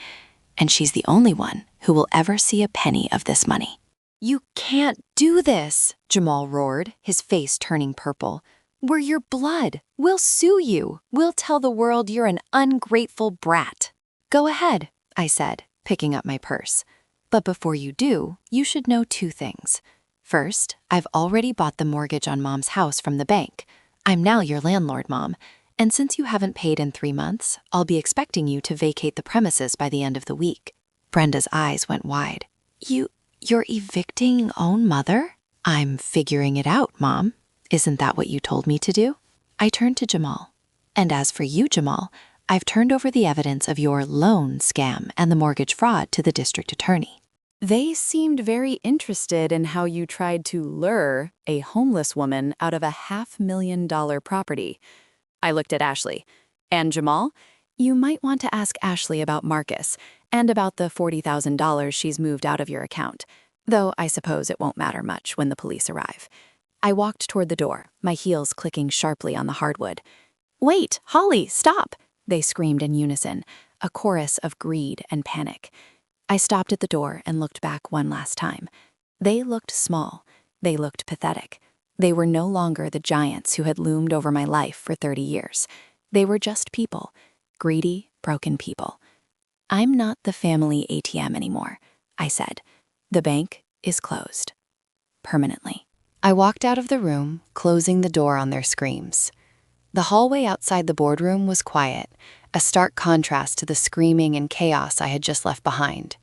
[SPEAKER 1] And she's the only one who will ever see a penny of this money. You can't do this, Jamal roared, his face turning purple. We're your blood. We'll sue you. We'll tell the world you're an ungrateful brat. Go ahead, I said, picking up my purse. But before you do, you should know 2 things. First, I've already bought the mortgage on Mom's house from the bank. I'm now your landlord, Mom. And since you haven't paid in 3 months, I'll be expecting you to vacate the premises by the end of the week. Brenda's eyes went wide. You're evicting own mother? I'm figuring it out, Mom. Isn't that what you told me to do? I turned to Jamal. And as for you, Jamal, I've turned over the evidence of your loan scam and the mortgage fraud to the district attorney. They seemed very interested in how you tried to lure a homeless woman out of a $500,000 property. I looked at Ashley. And Jamal, you might want to ask Ashley about Marcus and about the $40,000 she's moved out of your account, though I suppose it won't matter much when the police arrive. I walked toward the door, my heels clicking sharply on the hardwood. Wait, Holly, stop! They screamed in unison, a chorus of greed and panic. I stopped at the door and looked back one last time. They looked small. They looked pathetic. They were no longer the giants who had loomed over my life for 30 years. They were just people, greedy, broken people. I'm not the family ATM anymore, I said. The bank is closed. Permanently. I walked out of the room, closing the door on their screams. The hallway outside the boardroom was quiet, a stark contrast to the screaming and chaos I had just left behind.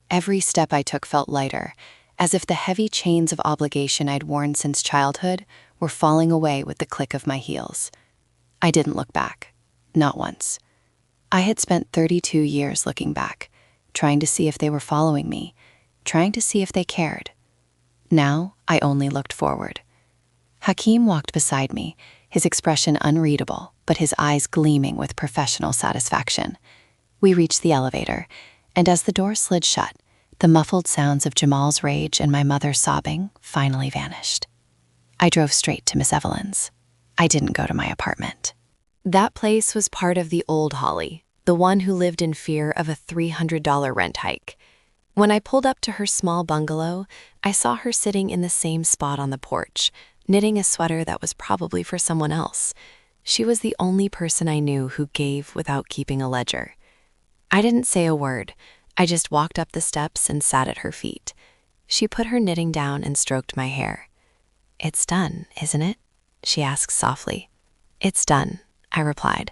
[SPEAKER 1] Every step I took felt lighter, as if the heavy chains of obligation I'd worn since childhood were falling away with the click of my heels. I didn't look back, not once. I had spent 32 years looking back, trying to see if they were following me, trying to see if they cared. Now, I only looked forward. Hakeem walked beside me, his expression unreadable, but his eyes gleaming with professional satisfaction. We reached the elevator, and as the door slid shut, the muffled sounds of Jamal's rage and my mother's sobbing finally vanished. I drove straight to Miss Evelyn's. I didn't go to my apartment. That place was part of the old Holly, the one who lived in fear of a $300 rent hike. When I pulled up to her small bungalow, I saw her sitting in the same spot on the porch, knitting a sweater that was probably for someone else. She was the only person I knew who gave without keeping a ledger. I didn't say a word. I just walked up the steps and sat at her feet. She put her knitting down and stroked my hair. "It's done, isn't it?" she asked softly. "It's done," I replied.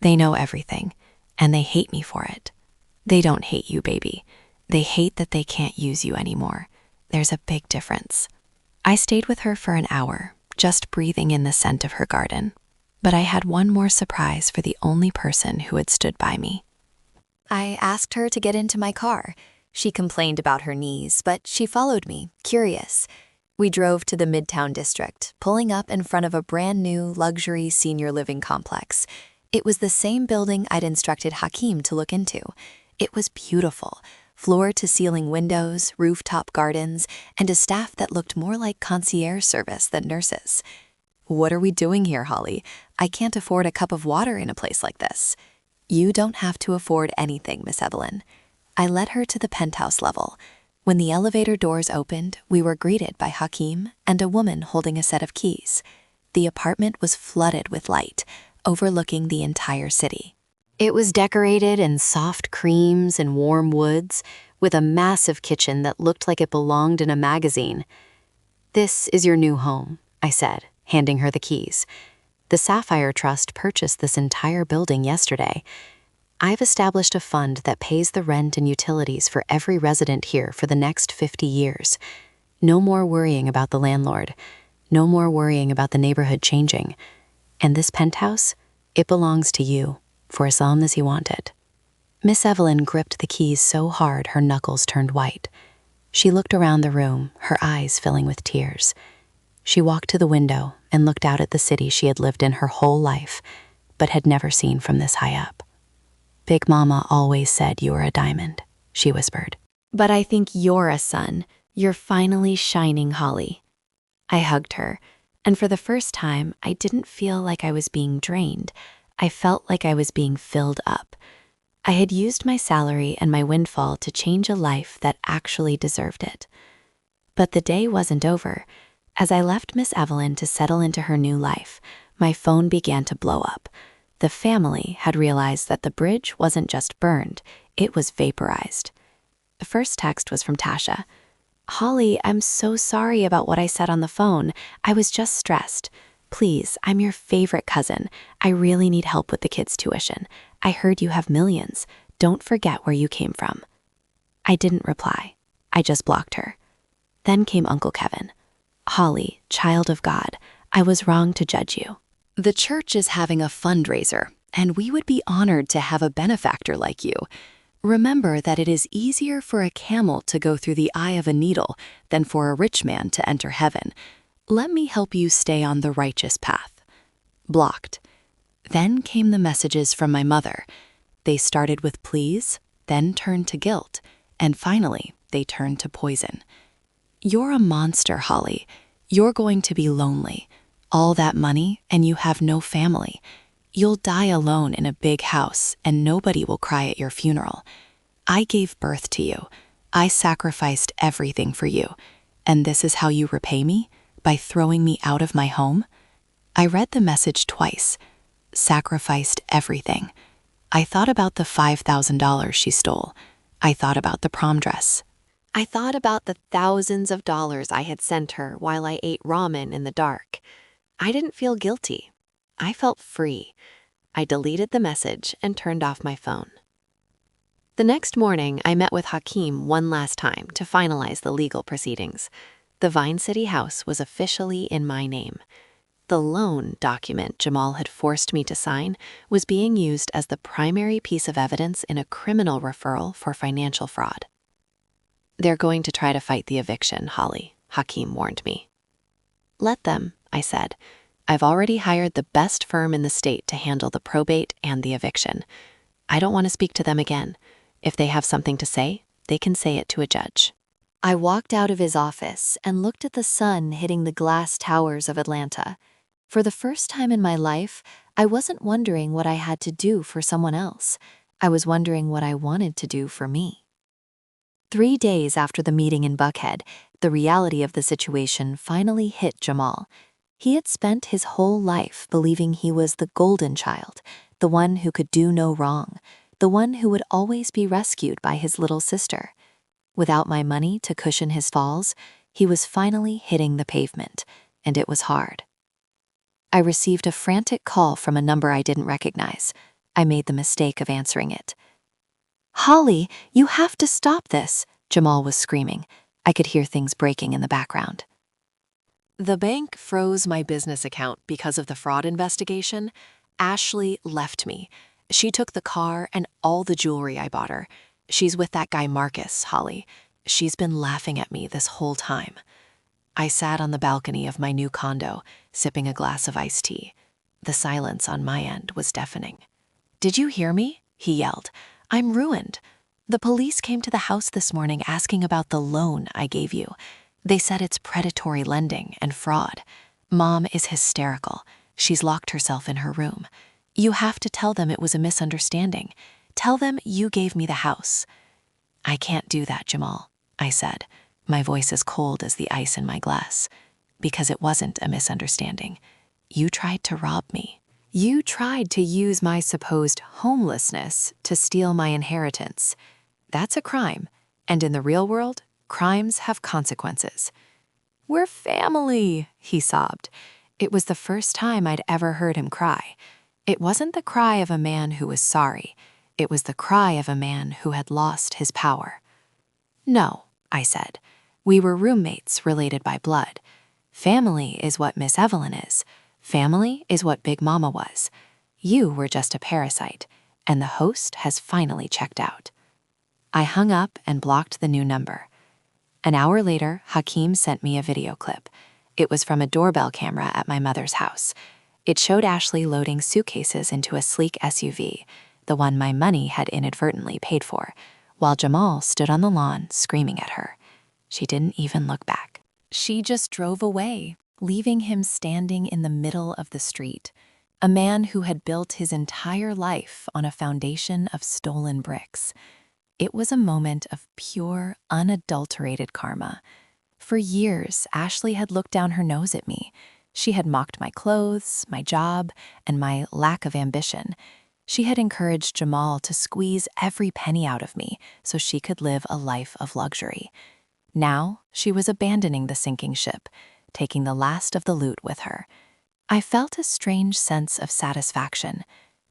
[SPEAKER 1] "They know everything, and they hate me for it." "They don't hate you, baby. They hate that they can't use you anymore. There's a big difference." I stayed with her for an hour, just breathing in the scent of her garden. But I had one more surprise for the only person who had stood by me. I asked her to get into my car. She complained about her knees, but she followed me, curious. We drove to the Midtown District, pulling up in front of a brand new luxury senior living complex. It was the same building I'd instructed Hakeem to look into. It was beautiful. Floor-to-ceiling windows, rooftop gardens, and a staff that looked more like concierge service than nurses. "What are we doing here, Holly? I can't afford a cup of water in a place like this." "You don't have to afford anything, Miss Evelyn." I led her to the penthouse level. When the elevator doors opened, we were greeted by Hakeem and a woman holding a set of keys. The apartment was flooded with light, overlooking the entire city. It was decorated in soft creams and warm woods, with a massive kitchen that looked like it belonged in a magazine. "This is your new home," I said, handing her the keys. "The Sapphire Trust purchased this entire building yesterday. I've established a fund that pays the rent and utilities for every resident here for the next 50 years. No more worrying about the landlord. No more worrying about the neighborhood changing. And this penthouse, it belongs to you, for as long as you want it." Miss Evelyn gripped the keys so hard her knuckles turned white. She looked around the room, her eyes filling with tears. She walked to the window and looked out at the city she had lived in her whole life, but had never seen from this high up. "Big Mama always said you were a diamond," she whispered. "But I think you're a sun. You're finally shining, Holly." I hugged her, and for the first time, I didn't feel like I was being drained. I felt like I was being filled up. I had used my salary and my windfall to change a life that actually deserved it. But the day wasn't over. As I left Miss Evelyn to settle into her new life, my phone began to blow up. The family had realized that the bridge wasn't just burned, it was vaporized. The first text was from Tasha. "Holly, I'm so sorry about what I said on the phone. I was just stressed. Please, I'm your favorite cousin. I really need help with the kids' tuition. I heard you have millions. Don't forget where you came from." I didn't reply. I just blocked her. Then came Uncle Kevin. "Holly, child of God, I was wrong to judge you. The church is having a fundraiser, and we would be honored to have a benefactor like you. Remember that it is easier for a camel to go through the eye of a needle than for a rich man to enter heaven. Let me help you stay on the righteous path." Blocked. Then came the messages from my mother. They started with please, then turned to guilt, and finally, they turned to poison. "You're a monster, Holly. You're going to be lonely. All that money, and you have no family. You'll die alone in a big house, and nobody will cry at your funeral. I gave birth to you. I sacrificed everything for you. And this is how you repay me? By throwing me out of my home?" I read the message twice. Sacrificed everything. I thought about the $5,000 she stole. I thought about the prom dress. I thought about the thousands of dollars I had sent her while I ate ramen in the dark. I didn't feel guilty. I felt free. I deleted the message and turned off my phone. The next morning, I met with Hakeem one last time to finalize the legal proceedings. The Vine City house was officially in my name. The loan document Jamal had forced me to sign was being used as the primary piece of evidence in a criminal referral for financial fraud. "They're going to try to fight the eviction, Holly," Hakeem warned me. "Let them," I said. "I've already hired the best firm in the state to handle the probate and the eviction. I don't want to speak to them again. If they have something to say, they can say it to a judge." I walked out of his office and looked at the sun hitting the glass towers of Atlanta. For the first time in my life, I wasn't wondering what I had to do for someone else. I was wondering what I wanted to do for me. 3 days after the meeting in Buckhead, the reality of the situation finally hit Jamal. He had spent his whole life believing he was the golden child, the one who could do no wrong, the one who would always be rescued by his little sister. Without my money to cushion his falls, he was finally hitting the pavement, and it was hard. I received a frantic call from a number I didn't recognize. I made the mistake of answering it. "Holly, you have to stop this," Jamal was screaming. I could hear things breaking in the background. "The bank froze my business account because of the fraud investigation. Ashley left me. She took the car and all the jewelry I bought her. She's with that guy Marcus, Holly. She's been laughing at me this whole time." I sat on the balcony of my new condo, sipping a glass of iced tea. The silence on my end was deafening. "Did you hear me?" he yelled. "I'm ruined. The police came to the house this morning asking about the loan I gave you. They said it's predatory lending and fraud. Mom is hysterical. She's locked herself in her room. You have to tell them it was a misunderstanding. Tell them you gave me the house." "I can't do that, Jamal," I said, my voice as cold as the ice in my glass. "Because it wasn't a misunderstanding. You tried to rob me. You tried to use my supposed homelessness to steal my inheritance. That's a crime, and in the real world, crimes have consequences." "We're family," he sobbed. It was the first time I'd ever heard him cry. It wasn't the cry of a man who was sorry. It was the cry of a man who had lost his power. "No," I said. "We were roommates related by blood. Family is what Miss Evelyn is. Family is what Big Mama was. You were just a parasite, and the host has finally checked out." I hung up and blocked the new number. An hour later, Hakeem sent me a video clip. It was from a doorbell camera at my mother's house. It showed Ashley loading suitcases into a sleek SUV, the one my money had inadvertently paid for, while Jamal stood on the lawn screaming at her. She didn't even look back. She just drove away, leaving him standing in the middle of the street, a man who had built his entire life on a foundation of stolen bricks. It was a moment of pure, unadulterated karma. For years, Ashley had looked down her nose at me. She had mocked my clothes, my job, and my lack of ambition. She had encouraged Jamal to squeeze every penny out of me so she could live a life of luxury. Now, she was abandoning the sinking ship, taking the last of the loot with her. I felt a strange sense of satisfaction,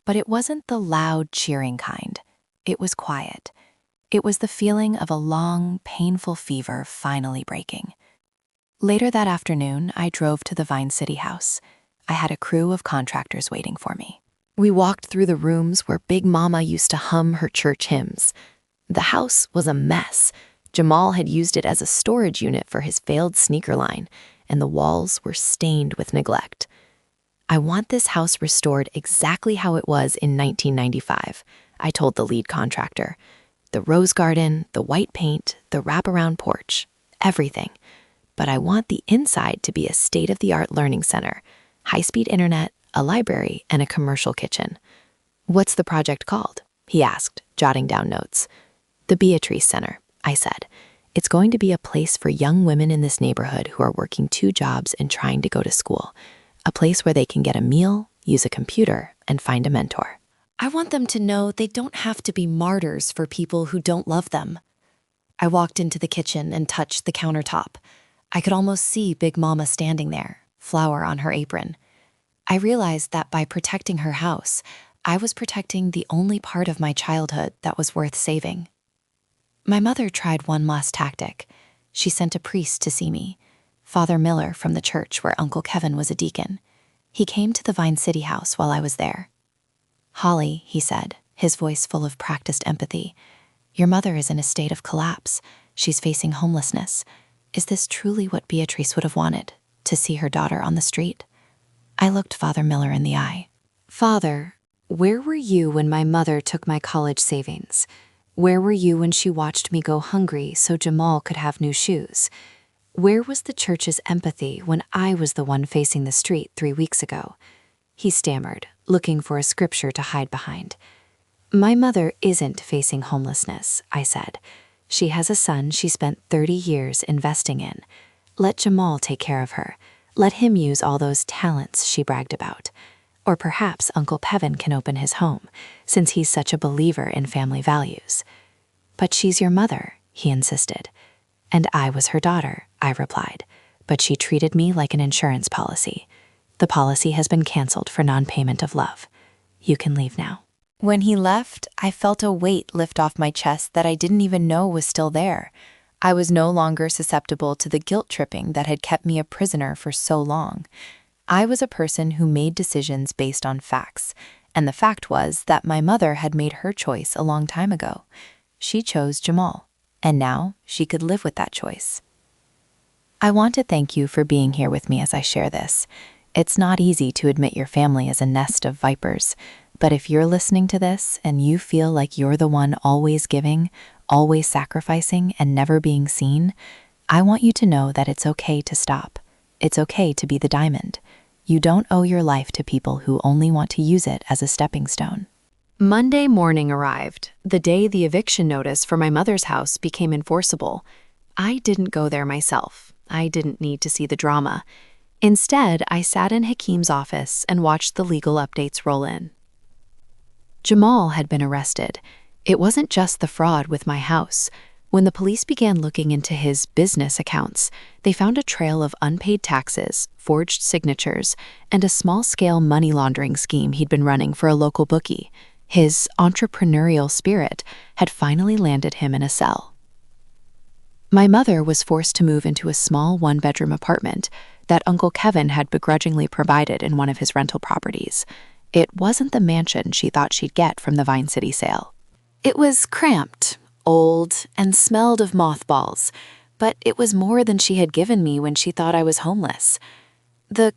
[SPEAKER 1] but it wasn't the loud, cheering kind. It was quiet. It was the feeling of a long, painful fever finally breaking. Later that afternoon, I drove to the Vine City house. I had a crew of contractors waiting for me. We walked through the rooms where Big Mama used to hum her church hymns. The house was a mess. Jamal had used it as a storage unit for his failed sneaker line, and the walls were stained with neglect. "I want this house restored exactly how it was in 1995, I told the lead contractor. "The rose garden, the white paint, the wraparound porch, everything. But I want the inside to be a state-of-the-art learning center, high-speed internet, a library, and a commercial kitchen." "What's the project called?" he asked, jotting down notes. "The Beatrice Center," I said. "It's going to be a place for young women in this neighborhood who are working 2 jobs and trying to go to school. A place where they can get a meal, use a computer, and find a mentor. I want them to know they don't have to be martyrs for people who don't love them." I walked into the kitchen and touched the countertop. I could almost see Big Mama standing there, flour on her apron. I realized that by protecting her house, I was protecting the only part of my childhood that was worth saving. My mother tried one last tactic. She sent a priest to see me, Father Miller from the church where Uncle Kevin was a deacon. He came to the Vine City house while I was there. "Holly," he said, his voice full of practiced empathy, "your mother is in a state of collapse. She's facing homelessness. Is this truly what Beatrice would have wanted, to see her daughter on the street?" I looked Father Miller in the eye. "Father, where were you when my mother took my college savings? Where were you when she watched me go hungry so Jamal could have new shoes? Where was the church's empathy when I was the one facing the street 3 weeks ago?" He stammered, looking for a scripture to hide behind. "My mother isn't facing homelessness," I said. "She has a son she spent 30 years investing in. Let Jamal take care of her. Let him use all those talents she bragged about. Or perhaps Uncle Kevin can open his home, since he's such a believer in family values." "But she's your mother," he insisted. "And I was her daughter," I replied. "But she treated me like an insurance policy. The policy has been canceled for non-payment of love. You can leave now." When he left, I felt a weight lift off my chest that I didn't even know was still there. I was no longer susceptible to the guilt tripping that had kept me a prisoner for so long. I was a person who made decisions based on facts, and the fact was that my mother had made her choice a long time ago. She chose Jamal, and now she could live with that choice. I want to thank you for being here with me as I share this. It's not easy to admit your family is a nest of vipers, but if you're listening to this and you feel like you're the one always giving, always sacrificing, and never being seen, I want you to know that it's okay to stop. It's okay to be the diamond. You don't owe your life to people who only want to use it as a stepping stone. Monday morning arrived, the day the eviction notice for my mother's house became enforceable. I didn't go there myself. I didn't need to see the drama. Instead, I sat in Hakim's office and watched the legal updates roll in. Jamal had been arrested. It wasn't just the fraud with my house. When the police began looking into his business accounts, they found a trail of unpaid taxes, forged signatures, and a small-scale money laundering scheme he'd been running for a local bookie. His entrepreneurial spirit had finally landed him in a cell. My mother was forced to move into a small one-bedroom apartment that Uncle Kevin had begrudgingly provided in one of his rental properties. It wasn't the mansion she thought she'd get from the Vine City sale. It was cramped, old, and smelled of mothballs, but it was more than she had given me when she thought I was homeless. The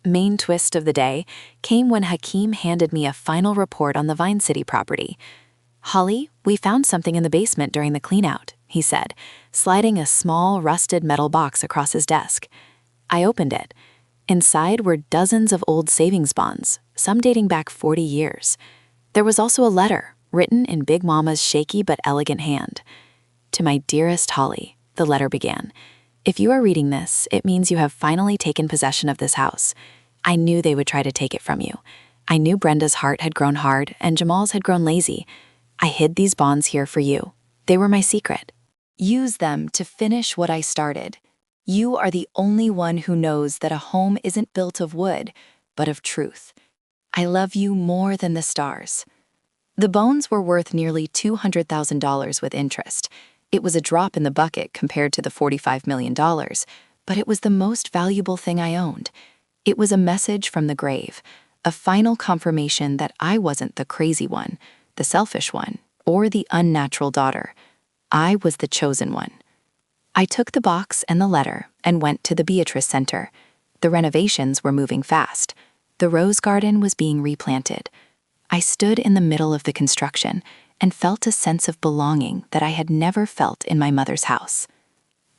[SPEAKER 1] main twist of the day, came when Hakim handed me a final report on the Vine City property. "Holly, we found something in the basement during the cleanout," he said, sliding a small, rusted metal box across his desk. I opened it. Inside were dozens of old savings bonds, some dating back 40 years. There was also a letter, written in Big Mama's shaky but elegant hand. "To my dearest Holly," the letter began. "If you are reading this, it means you have finally taken possession of this house. I knew they would try to take it from you. I knew Brenda's heart had grown hard and Jamal's had grown lazy. I hid these bonds here for you. They were my secret. Use them to finish what I started. You are the only one who knows that a home isn't built of wood, but of truth. I love you more than the stars." The bones were worth nearly $200,000 with interest. It was a drop in the bucket compared to the $45 million, but it was the most valuable thing I owned. It was a message from the grave, a final confirmation that I wasn't the crazy one, the selfish one, or the unnatural daughter. I was the chosen one. I took the box and the letter and went to the Beatrice Center. The renovations were moving fast. The rose garden was being replanted. I stood in the middle of the construction and felt a sense of belonging that I had never felt in my mother's house.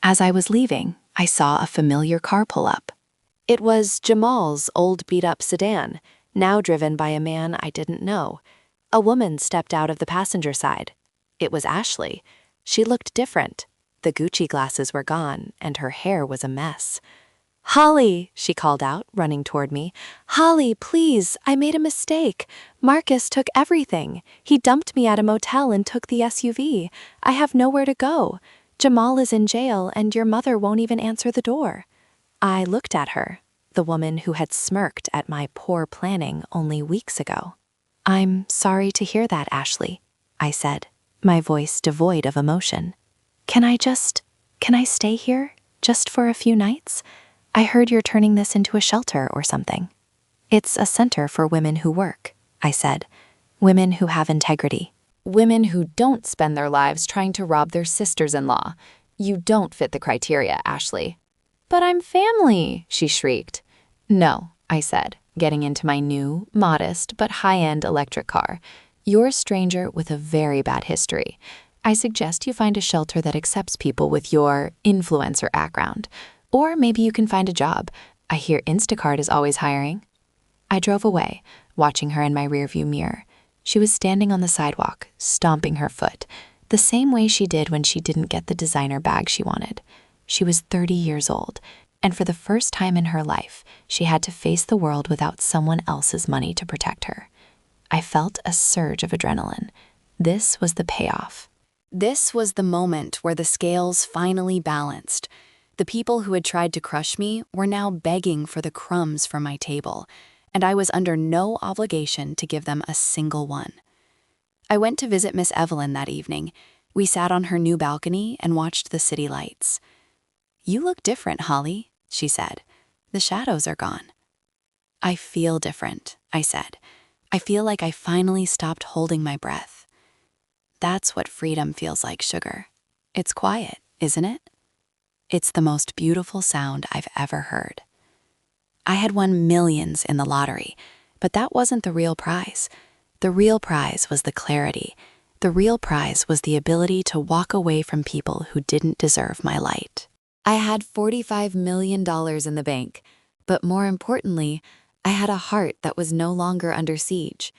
[SPEAKER 1] As I was leaving, I saw a familiar car pull up. It was Jamal's old beat-up sedan, now driven by a man I didn't know. A woman stepped out of the passenger side. It was Ashley. She looked different. The Gucci glasses were gone, and her hair was a mess. "Holly," she called out, running toward me. "Holly, please, I made a mistake. Marcus took everything. He dumped me at a motel and took the SUV. I have nowhere to go. Jamal is in jail and your mother won't even answer the door." I looked at her, the woman who had smirked at my poor planning only weeks ago. "I'm sorry to hear that, Ashley," I said, my voice devoid of emotion. Can I stay here, just for a few nights? I heard you're turning this into a shelter or something." "It's a center for women who work," I said. "Women who have integrity. Women who don't spend their lives trying to rob their sisters-in-law. You don't fit the criteria, Ashley." "But I'm family," she shrieked. "No," I said, getting into my new, modest, but high-end electric car. "You're a stranger with a very bad history. I suggest you find a shelter that accepts people with your influencer background. Or maybe you can find a job. I hear Instacart is always hiring." I drove away, watching her in my rearview mirror. She was standing on the sidewalk, stomping her foot, the same way she did when she didn't get the designer bag she wanted. She was 30 years old, and for the first time in her life, she had to face the world without someone else's money to protect her. I felt a surge of adrenaline. This was the payoff. This was the moment where the scales finally balanced. The people who had tried to crush me were now begging for the crumbs from my table, and I was under no obligation to give them a single one. I went to visit Miss Evelyn that evening. We sat on her new balcony and watched the city lights. "You look different, Holly," she said. "The shadows are gone." "I feel different," I said. "I feel like I finally stopped holding my breath." That's what freedom feels like, sugar. It's quiet, isn't it? It's the most beautiful sound I've ever heard. I had won millions in the lottery, but that wasn't the real prize. The real prize was the clarity. The real prize was the ability to walk away from people who didn't deserve my light. I had $45 million in the bank, but more importantly, I had a heart that was no longer under siege.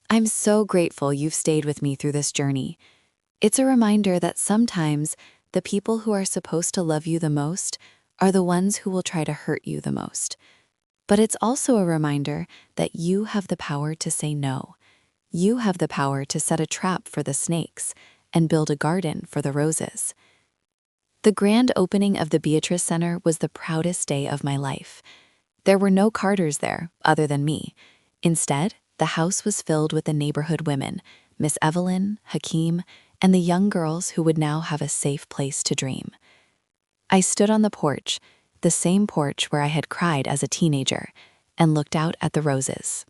[SPEAKER 1] I'm so grateful you've stayed with me through this journey. It's a reminder that sometimes the people who are supposed to love you the most are the ones who will try to hurt you the most. But it's also a reminder that you have the power to say no. You have the power to set a trap for the snakes and build a garden for the roses. The grand opening of the Beatrice Center was the proudest day of my life. There were no Carters there, other than me. Instead, the house was filled with the neighborhood women, Miss Evelyn, Hakeem, and the young girls who would now have a safe place to dream. I stood on the porch, the same porch where I had cried as a teenager, and looked out at the roses.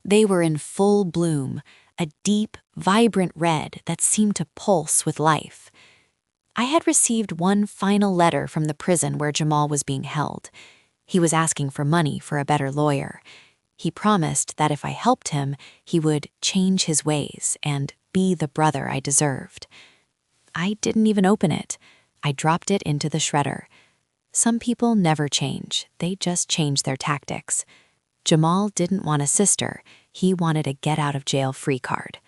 [SPEAKER 1] They were in full bloom, a deep, vibrant red that seemed to pulse with life. I had received one final letter from the prison where Jamal was being held. He was asking for money for a better lawyer. He promised that if I helped him, he would change his ways and be the brother I deserved. I didn't even open it. I dropped it into the shredder. Some people never change, they just change their tactics. Jamal didn't want a sister, he wanted a get-out-of-jail-free card.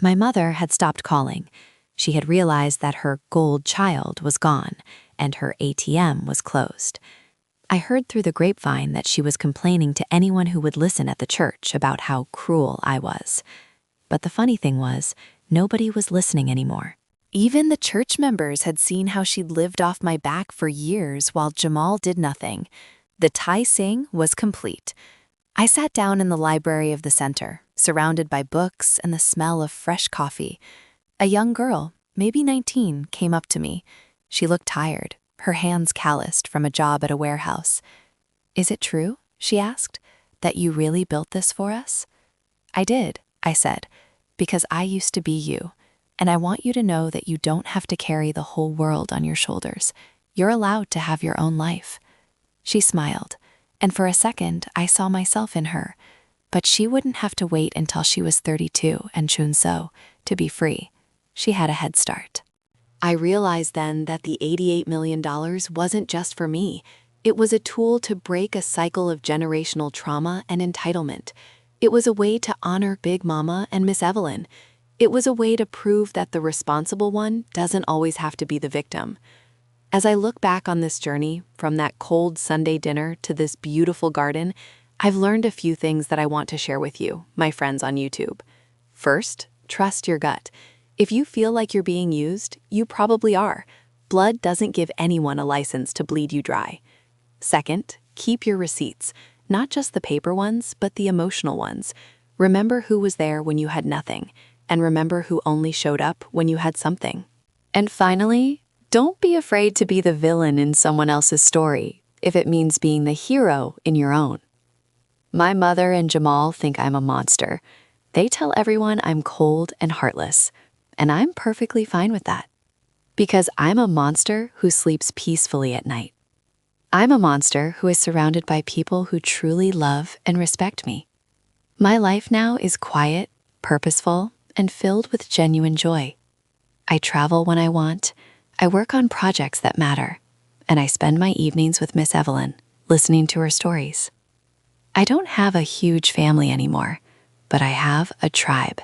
[SPEAKER 1] My mother had stopped calling. She had realized that her gold child was gone, and her ATM was closed. I heard through the grapevine that she was complaining to anyone who would listen at the church about how cruel I was. But the funny thing was, nobody was listening anymore. Even the church members had seen how she'd lived off my back for years while Jamal did nothing. The Tai Sing was complete. I sat down in the library of the center, surrounded by books and the smell of fresh coffee. A young girl, maybe 19, came up to me. She looked tired, her hands calloused from a job at a warehouse. "Is it true," she asked, "that you really built this for us?" "I did," I said, "because I used to be you. And I want you to know that you don't have to carry the whole world on your shoulders. You're allowed to have your own life." She smiled, and for a second I saw myself in her. But she wouldn't have to wait until she was 32 and Chunso to be free. She had a head start. I realized then that the $88 million wasn't just for me. It was a tool to break a cycle of generational trauma and entitlement. It was a way to honor Big Mama and Miss Evelyn. It was a way to prove that the responsible one doesn't always have to be the victim. As I look back on this journey, from that cold Sunday dinner to this beautiful garden, I've learned a few things that I want to share with you, my friends on YouTube. First, trust your gut. If you feel like you're being used, you probably are. Blood doesn't give anyone a license to bleed you dry. Second, keep your receipts, not just the paper ones, but the emotional ones. Remember who was there when you had nothing, and remember who only showed up when you had something. And finally, don't be afraid to be the villain in someone else's story, if it means being the hero in your own. My mother and Jamal think I'm a monster. They tell everyone I'm cold and heartless, and I'm perfectly fine with that. Because I'm a monster who sleeps peacefully at night. I'm a monster who is surrounded by people who truly love and respect me. My life now is quiet, purposeful, and filled with genuine joy. I travel when I want, I work on projects that matter, and I spend my evenings with Miss Evelyn, listening to her stories. I don't have a huge family anymore, but I have a tribe.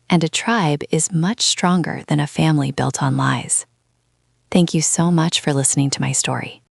[SPEAKER 1] And a tribe is much stronger than a family built on lies. Thank you so much for listening to my story.